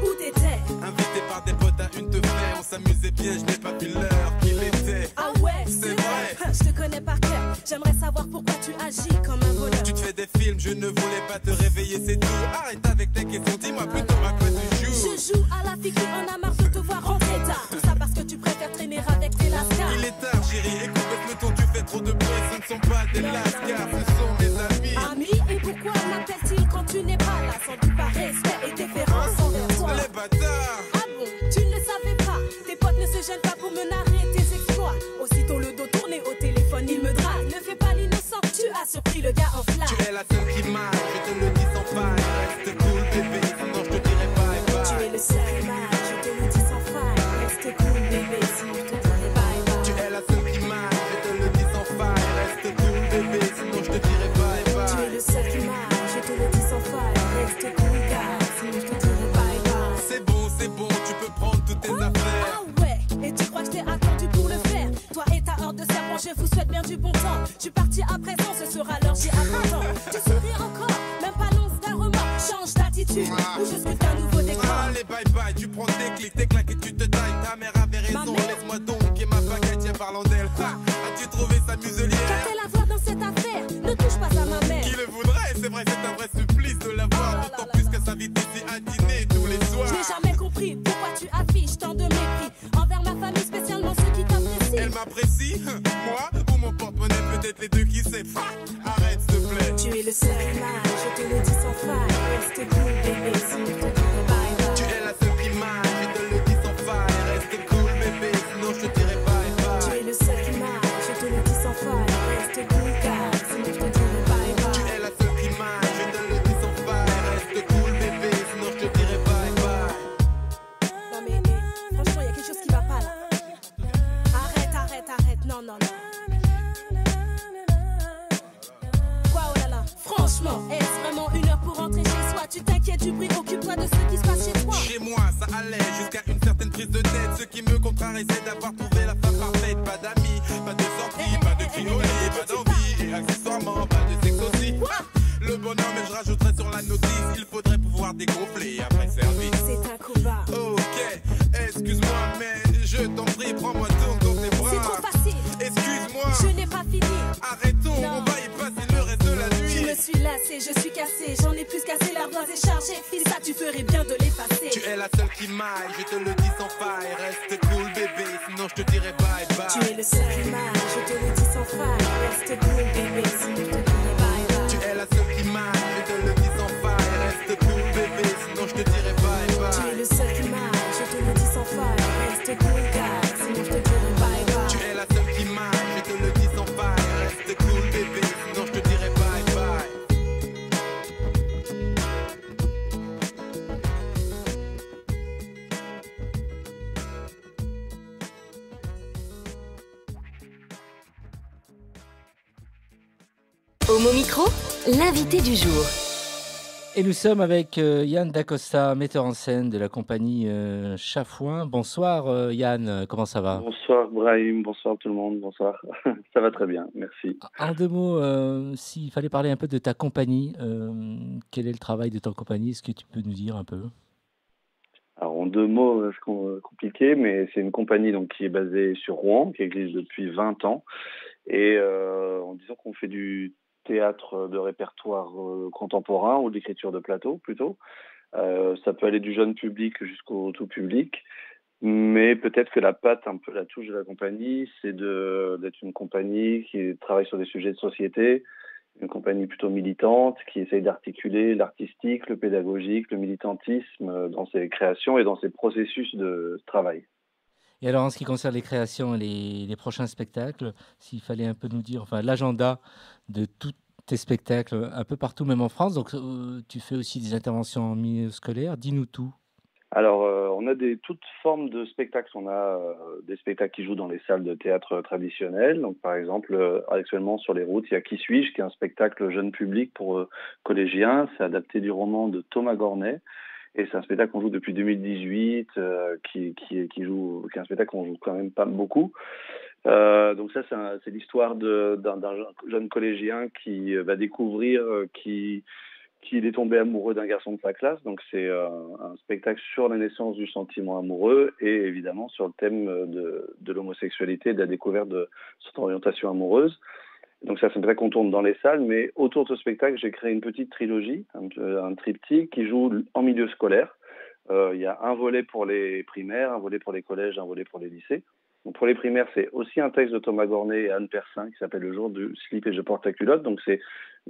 Où t'étais ? Invité par des potes à une teufée, on s'amusait bien, je n'ai pas vu l'heure qu'il était. Ah ouais, c'est vrai. Je te connais par cœur, j'aimerais savoir pourquoi tu agis comme un voleur. Tu te fais des films, je ne voulais pas te réveiller, c'est tout. Arrête avec tes questions, dis-moi plutôt à quoi tu joues. Je joue à la figure, on a marre de te voir rentrer tard. Tout ça parce que tu préfères traîner avec tes lascars. Il est tard chérie, écoute le ton, tu fais trop de bruit. Ce ne sont pas des lascars, ce sont mes amis. Amis, et pourquoi m'appellent-ils quand tu n'es pas là? Sans doute par respect et déférence envers toi. Les bâtards. Ah bon, tu ne le savais pas. Tes potes ne se gênent pas pour me narrer tes exploits. Aussitôt le dos tourné au téléphone, il me drague. Ne fais pas l'innocent, tu as surpris le gars en flamme. Tu es la seule qui m'aille, je te le dis sans faille. Reste cool bébé, sinon je te dirai bye bye. Tu es le seul qui m'aille, je te le dis sans faille. Reste cool bébé, sinon je te dirai bye bye. Tu es la seule qui m'aille, je te le dis sans faille. Reste cool bébé, sinon je te dirai bye bye. Tu es le seul qui m'aille, je te le dis sans faille. Reste cool gars, sinon je te dirai bye bye. C'est bon, tu peux prendre toutes tes affaires. Ah ouais, et tu crois que je t'ai attendu pour le faire? Toi et ta horde de serpents, je vous souhaite bien du bon temps. Je suis parti à présent, ce sera l'heure, j'y attends. Tu souris encore, même pas l'once d'un remords. Change d'attitude, ou je suis un nouveau décor. Allez bye bye, tu prends tes clics, tes claques et tu te tailles. Ta mère avait raison, laisse-moi affiche tant de mépris envers ma famille, spécialement ceux qui t'apprécient. Elle m'apprécie, moi ou mon porte-monnaie, peut-être les deux, qui sait. Arrête s'il te plaît. Tu es le seul qui m'aille, je te le dis sans faille. Reste cool bébé, sinon je te dirai bye bye. Tu es la seule qui m'aille, je te le dis sans faille. Reste cool bébé, sinon je te dirai bye bye. Tu es le seul qui m'aille, je te le dis sans faille. Reste cool gars, sinon je te dirai bye bye. Tu es la seule qui m'aille, je te le dis sans faille. Reste cool bébé, sinon je te dirai bye bye. Non mais franchement y'a quelque chose qui va pas là. Arrête, non. Quoi, oh là là, franchement, est-ce vraiment une heure pour rentrer chez soi? Tu t'inquiètes du bruit, occupe-toi de ce qui se passe chez toi. Chez moi, ça allait jusqu'à une certaine prise de tête. Ce qui me contrarie, c'est d'avoir trouvé la femme parfaite. Pas d'amis, pas de sortie, pas de crioler, pas d'envie. Et accessoirement, pas de sexe aussi. Le bonheur, mais je rajouterais sur la notice. Il faudrait pouvoir dégonfler après service. C'est un coup bas. Ok, excuse-moi, mais je t'en prie, prends-moi dans tes bras. C'est trop facile. Excuse-moi, je n'ai pas fini. Arrêtons, on va y passer le reste de la nuit. Je me suis lassé, je suis cassé. J'en ai plus cassé, l'ardoise est chargée. Fils, ça tu ferais bien de l'effacer. Tu es la seule qui m'aille, je te le dis sans faille. Reste cool bébé, sinon je te dirai bye bye. Tu es le seul qui m'aille, je te le dis sans faille. Reste cool bébé, sinon je te dirai bye bye. Tu es la seule qui m'aille, je te le dis sans faille. Reste cool bébé, sinon je te dirai bye bye. Tu es le seul qui m'aille, je te le dis sans faille. Reste cool gars, sinon je te dirai bye bye. Tu es la seule qui m'aille, je te le dis sans faille. Reste cool bébé, sinon je te dirai bye bye. Homo Micro, l'invité du jour. Et nous sommes avec Yann Dacosta, metteur en scène de la compagnie Chafouin. Bonsoir Yann, comment ça va? Bonsoir Brahim, bonsoir tout le monde, bonsoir. Ça va très bien, merci. En deux mots, s'il fallait parler un peu de ta compagnie, quel est le travail de ta compagnie? Est-ce que tu peux nous dire un peu? Alors en deux mots, c'est compliqué, mais c'est une compagnie donc, qui est basée sur Rouen, qui existe depuis 20 ans. Et en disant qu'on fait du théâtre de répertoire contemporain ou d'écriture de plateau plutôt. Ça peut aller du jeune public jusqu'au tout public, mais peut-être que la patte, un peu la touche de la compagnie, c'est d'être une compagnie qui travaille sur des sujets de société, une compagnie plutôt militante, qui essaye d'articuler l'artistique, le pédagogique, le militantisme dans ses créations et dans ses processus de travail. Et alors, en ce qui concerne les créations et les prochains spectacles, s'il fallait un peu nous dire, enfin, l'agenda de tous tes spectacles, un peu partout, même en France. Donc, tu fais aussi des interventions en milieu scolaire. Dis-nous tout. Alors, on a toutes formes de spectacles. On a des spectacles qui jouent dans les salles de théâtre traditionnelles. Donc, par exemple, actuellement, sur les routes, il y a Qui suis-je, qui est un spectacle jeune public pour collégiens. C'est adapté du roman de Thomas Gornet. Et c'est un spectacle qu'on joue depuis 2018, qui est un spectacle qu'on joue quand même pas beaucoup. Donc ça, c'est l'histoire d'un jeune collégien qui va découvrir qu'il est tombé amoureux d'un garçon de sa classe. Donc c'est un spectacle sur la naissance du sentiment amoureux et évidemment sur le thème de l'homosexualité et de la découverte de cette orientation amoureuse. Donc ça, c'est un spectacle qu'on tourne dans les salles, mais autour de ce spectacle, j'ai créé une petite trilogie, un triptyque qui joue en milieu scolaire. Il y a un volet pour les primaires, un volet pour les collèges, un volet pour les lycées. Donc pour les primaires, c'est aussi un texte de Thomas Gornet et Anne Persin qui s'appelle Le jour du slip et je porte ta culotte. Donc c'est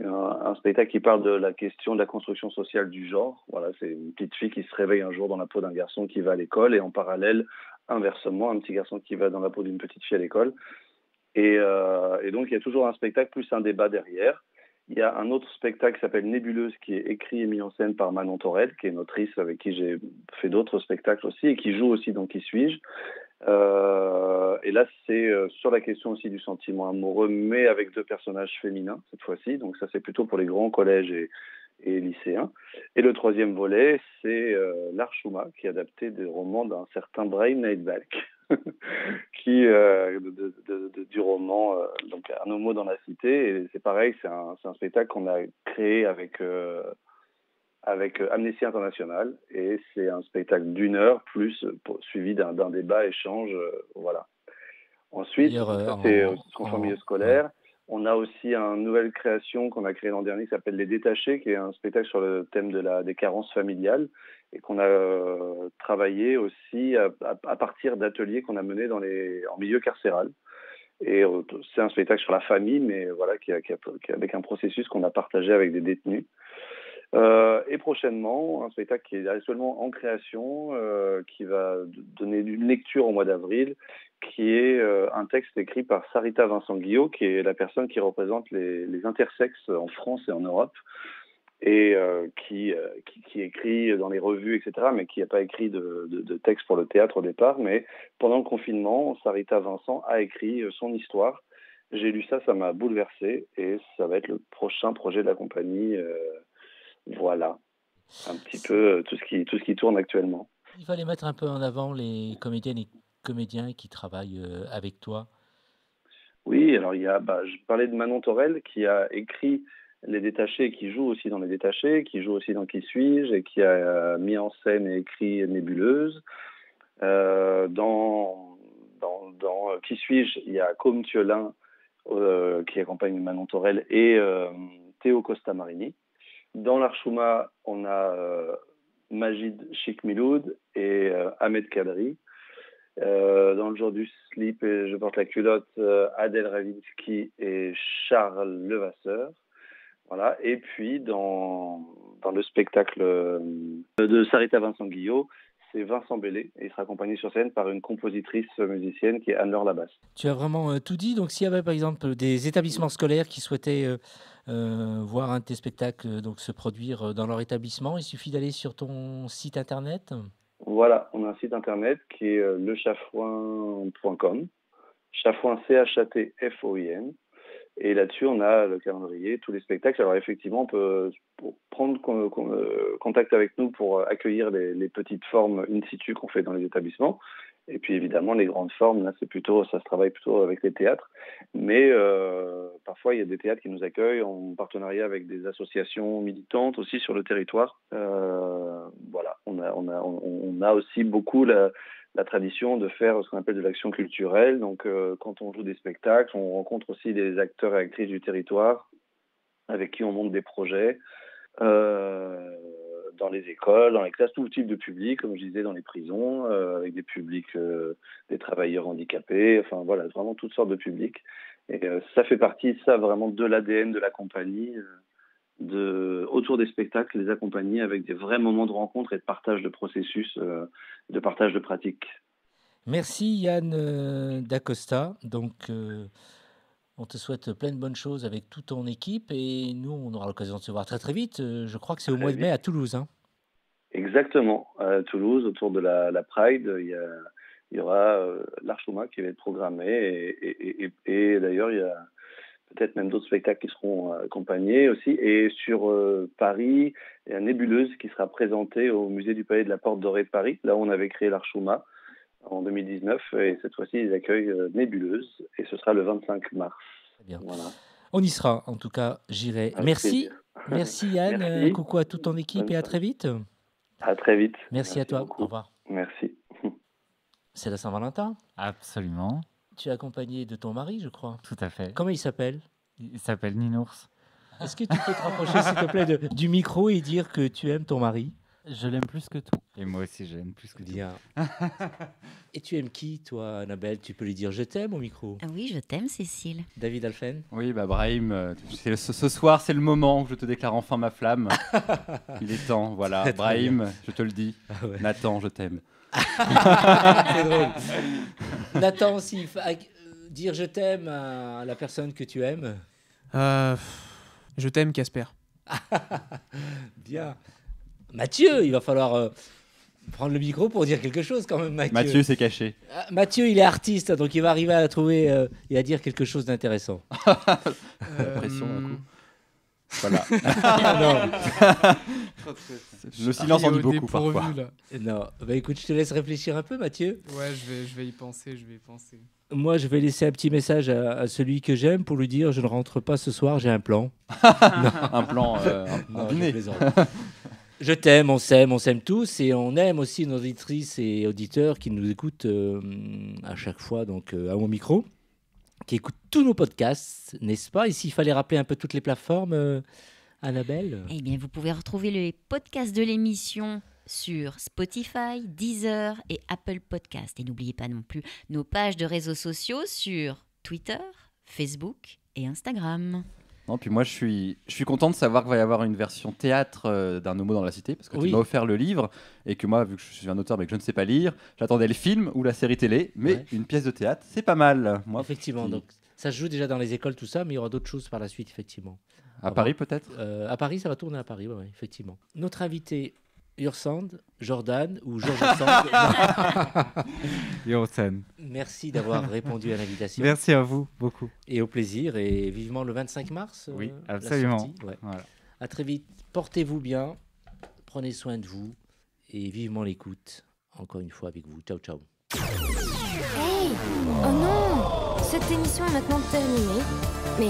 un spectacle qui parle de la question de la construction sociale du genre. Voilà, c'est une petite fille qui se réveille un jour dans la peau d'un garçon qui va à l'école et en parallèle, inversement, un petit garçon qui va dans la peau d'une petite fille à l'école. Et donc, il y a toujours un spectacle plus un débat derrière. Il y a un autre spectacle qui s'appelle Nébuleuse, qui est écrit et mis en scène par Manon Torel, qui est une autrice avec qui j'ai fait d'autres spectacles aussi et qui joue aussi dans Qui suis-je. Et là, c'est sur la question aussi du sentiment amoureux, mais avec deux personnages féminins cette fois-ci. Donc ça, c'est plutôt pour les grands collèges et lycéens. Et le troisième volet, c'est L'Archuma, qui est adapté des romans d'un certain Brahim Naidbalk, qui du roman donc Un homo dans la cité. Et c'est pareil, c'est un spectacle qu'on a créé avec Amnesty International, et c'est un spectacle d'1 heure plus suivi d'un débat échange, voilà. Ensuite, c'est en milieu scolaire. Ouais. On a aussi une nouvelle création qu'on a créée l'an dernier qui s'appelle Les Détachés, qui est un spectacle sur le thème des carences familiales. et qu'on a travaillé aussi à partir d'ateliers qu'on a menés en milieu carcéral. Et c'est un spectacle sur la famille, mais voilà, qui avec un processus qu'on a partagé avec des détenus. Et prochainement, un spectacle qui est actuellement en création, qui va donner une lecture au mois d'avril, qui est un texte écrit par Sarita Vincent-Guillot, qui est la personne qui représente les intersexes en France et en Europe, et qui écrit dans les revues, etc., mais qui n'a pas écrit de texte pour le théâtre au départ. Mais pendant le confinement, Sarita Vincent a écrit son histoire. J'ai lu ça m'a bouleversé, et ça va être le prochain projet de la compagnie. Voilà, un petit peu tout ce qui tourne actuellement. Il fallait mettre un peu en avant les comédiennes et comédiens qui travaillent avec toi. Oui, alors je parlais de Manon Torel qui a écrit Les Détachés, qui joue aussi dans Les Détachés, qui joue aussi dans Qui suis-je, et qui a mis en scène et écrit Nébuleuse. Dans Qui suis-je, il y a Côme Thiolin qui accompagne Manon Torel et Théo Costa-Marini. Dans l'Archouma, on a Majid Chikmiloud et Ahmed Kadri. Dans Le jour du slip et Je porte la culotte, Adèle Ravinsky et Charles Levasseur. Voilà. Et puis, dans le spectacle de Sarita Vincent-Guillot, c'est Vincent Bellé, et il sera accompagné sur scène par une compositrice musicienne qui est Anne-Laure Labasse. Tu as vraiment tout dit. Donc, s'il y avait par exemple des établissements scolaires qui souhaitaient voir un de tes spectacles se produire dans leur établissement, il suffit d'aller sur ton site internet. Voilà, on a un site internet qui est lechafouin.com, Chafouin, C-H-A-T-F-O-I-N. Et là-dessus, on a le calendrier, tous les spectacles. Alors effectivement, on peut prendre contact avec nous pour accueillir les petites formes in situ qu'on fait dans les établissements. Et puis évidemment, les grandes formes, là, ça se travaille plutôt avec les théâtres. Mais parfois, il y a des théâtres qui nous accueillent en partenariat avec des associations militantes aussi sur le territoire. Voilà, on a aussi beaucoup la tradition de faire ce qu'on appelle de l'action culturelle. Donc, quand on joue des spectacles, on rencontre aussi des acteurs et actrices du territoire avec qui on monte des projets dans les écoles, dans les classes, tout type de public, comme je disais, dans les prisons, avec des publics, des travailleurs handicapés, enfin voilà, vraiment toutes sortes de publics. Et ça fait partie, vraiment de l'ADN de la compagnie, autour des spectacles, les accompagner avec des vrais moments de rencontre et de partage de processus, de partage de pratiques. Merci Yann Dacosta. Donc, on te souhaite plein de bonnes choses avec toute ton équipe, et nous, on aura l'occasion de se voir très très vite. Je crois que c'est au mois de mai à Toulouse. Hein. Exactement, à Toulouse, autour de la Pride, il y aura l'Archouma qui va être programmé, et d'ailleurs, il y a peut-être même d'autres spectacles qui seront accompagnés aussi. Et sur Paris, il y a Nébuleuse qui sera présentée au musée du Palais de la Porte Dorée de Paris, là où on avait créé l'Archouma en 2019. Et cette fois-ci, ils accueillent Nébuleuse, et ce sera le 25 mars. Très bien. Voilà. On y sera, en tout cas, j'irai. Merci. Merci Yann, Merci. Coucou à toute ton équipe et à très vite. À très vite. Merci à toi, beaucoup. Au revoir. Merci. C'est la Saint-Valentin. Absolument. Tu es accompagné de ton mari, je crois. Tout à fait. Comment il s'appelle ? Il s'appelle Ninours. Est-ce que tu peux te rapprocher, s'il te plaît, du micro et dire que tu aimes ton mari ? Je l'aime plus que tout. Et moi aussi, je l'aime plus que Bien. Et tu aimes qui, toi, Annabelle ? Tu peux lui dire « je t'aime » au micro. Ah oui, je t'aime, Cécile. David Alphen ? Oui, Brahim, ce soir, c'est le moment où je te déclare enfin ma flamme. Il est temps, voilà. Très Brahim, bien. je te le dis. Ah ouais. Nathan, je t'aime. C'est drôle. Nathan, s'il faut dire « je t'aime » à la personne que tu aimes. Je t'aime, Casper. Bien. Mathieu, il va falloir prendre le micro pour dire quelque chose quand même, Mathieu. Mathieu s'est caché. Mathieu, il est artiste, donc il va arriver à trouver et à dire quelque chose d'intéressant. La pression, d'un coup. Voilà. Non. Le silence en dit beaucoup parfois. Non, bah écoute, je te laisse réfléchir un peu, Mathieu. Ouais, je vais y penser, Moi, je vais laisser un petit message à celui que j'aime pour lui dire « je ne rentre pas ce soir, j'ai un plan ». Un plan, non, je plaisante. Je t'aime, on s'aime tous, et on aime aussi nos auditrices et auditeurs qui nous écoutent à chaque fois, donc à mon micro, qui écoutent tous nos podcasts, n'est-ce pas ? Et s'il fallait rappeler un peu toutes les plateformes, Annabelle ? Eh bien, vous pouvez retrouver les podcasts de l'émission sur Spotify, Deezer et Apple Podcast. Et n'oubliez pas non plus nos pages de réseaux sociaux sur Twitter, Facebook et Instagram. Non, puis moi, je suis content de savoir qu'il va y avoir une version théâtre d'un Homo dans la cité, parce que tu m'as offert le livre, et que moi, vu que je suis un auteur mais que je ne sais pas lire, j'attendais le film ou la série télé, mais une pièce de théâtre, c'est pas mal. Moi, effectivement, donc ça se joue déjà dans les écoles, tout ça, mais il y aura d'autres choses par la suite, effectivement. À Paris, peut-être À Paris, ça va tourner à Paris, oui, effectivement. Notre invité, Ursand, Jordan ou Georges Sand. Ursen. Merci d'avoir répondu à l'invitation. Merci à vous, beaucoup. Et au plaisir, et vivement le 25 mars. Oui, absolument. Voilà. À très vite. Portez-vous bien, prenez soin de vous, et vivement l'écoute, encore une fois avec vous. Ciao, ciao. Hey! Oh non! Cette émission est maintenant terminée. Mais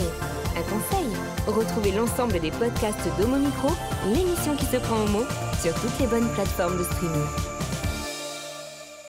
un conseil, retrouvez l'ensemble des podcasts d'Homo Micro, l'émission qui se prend au mot, sur toutes les bonnes plateformes de streaming.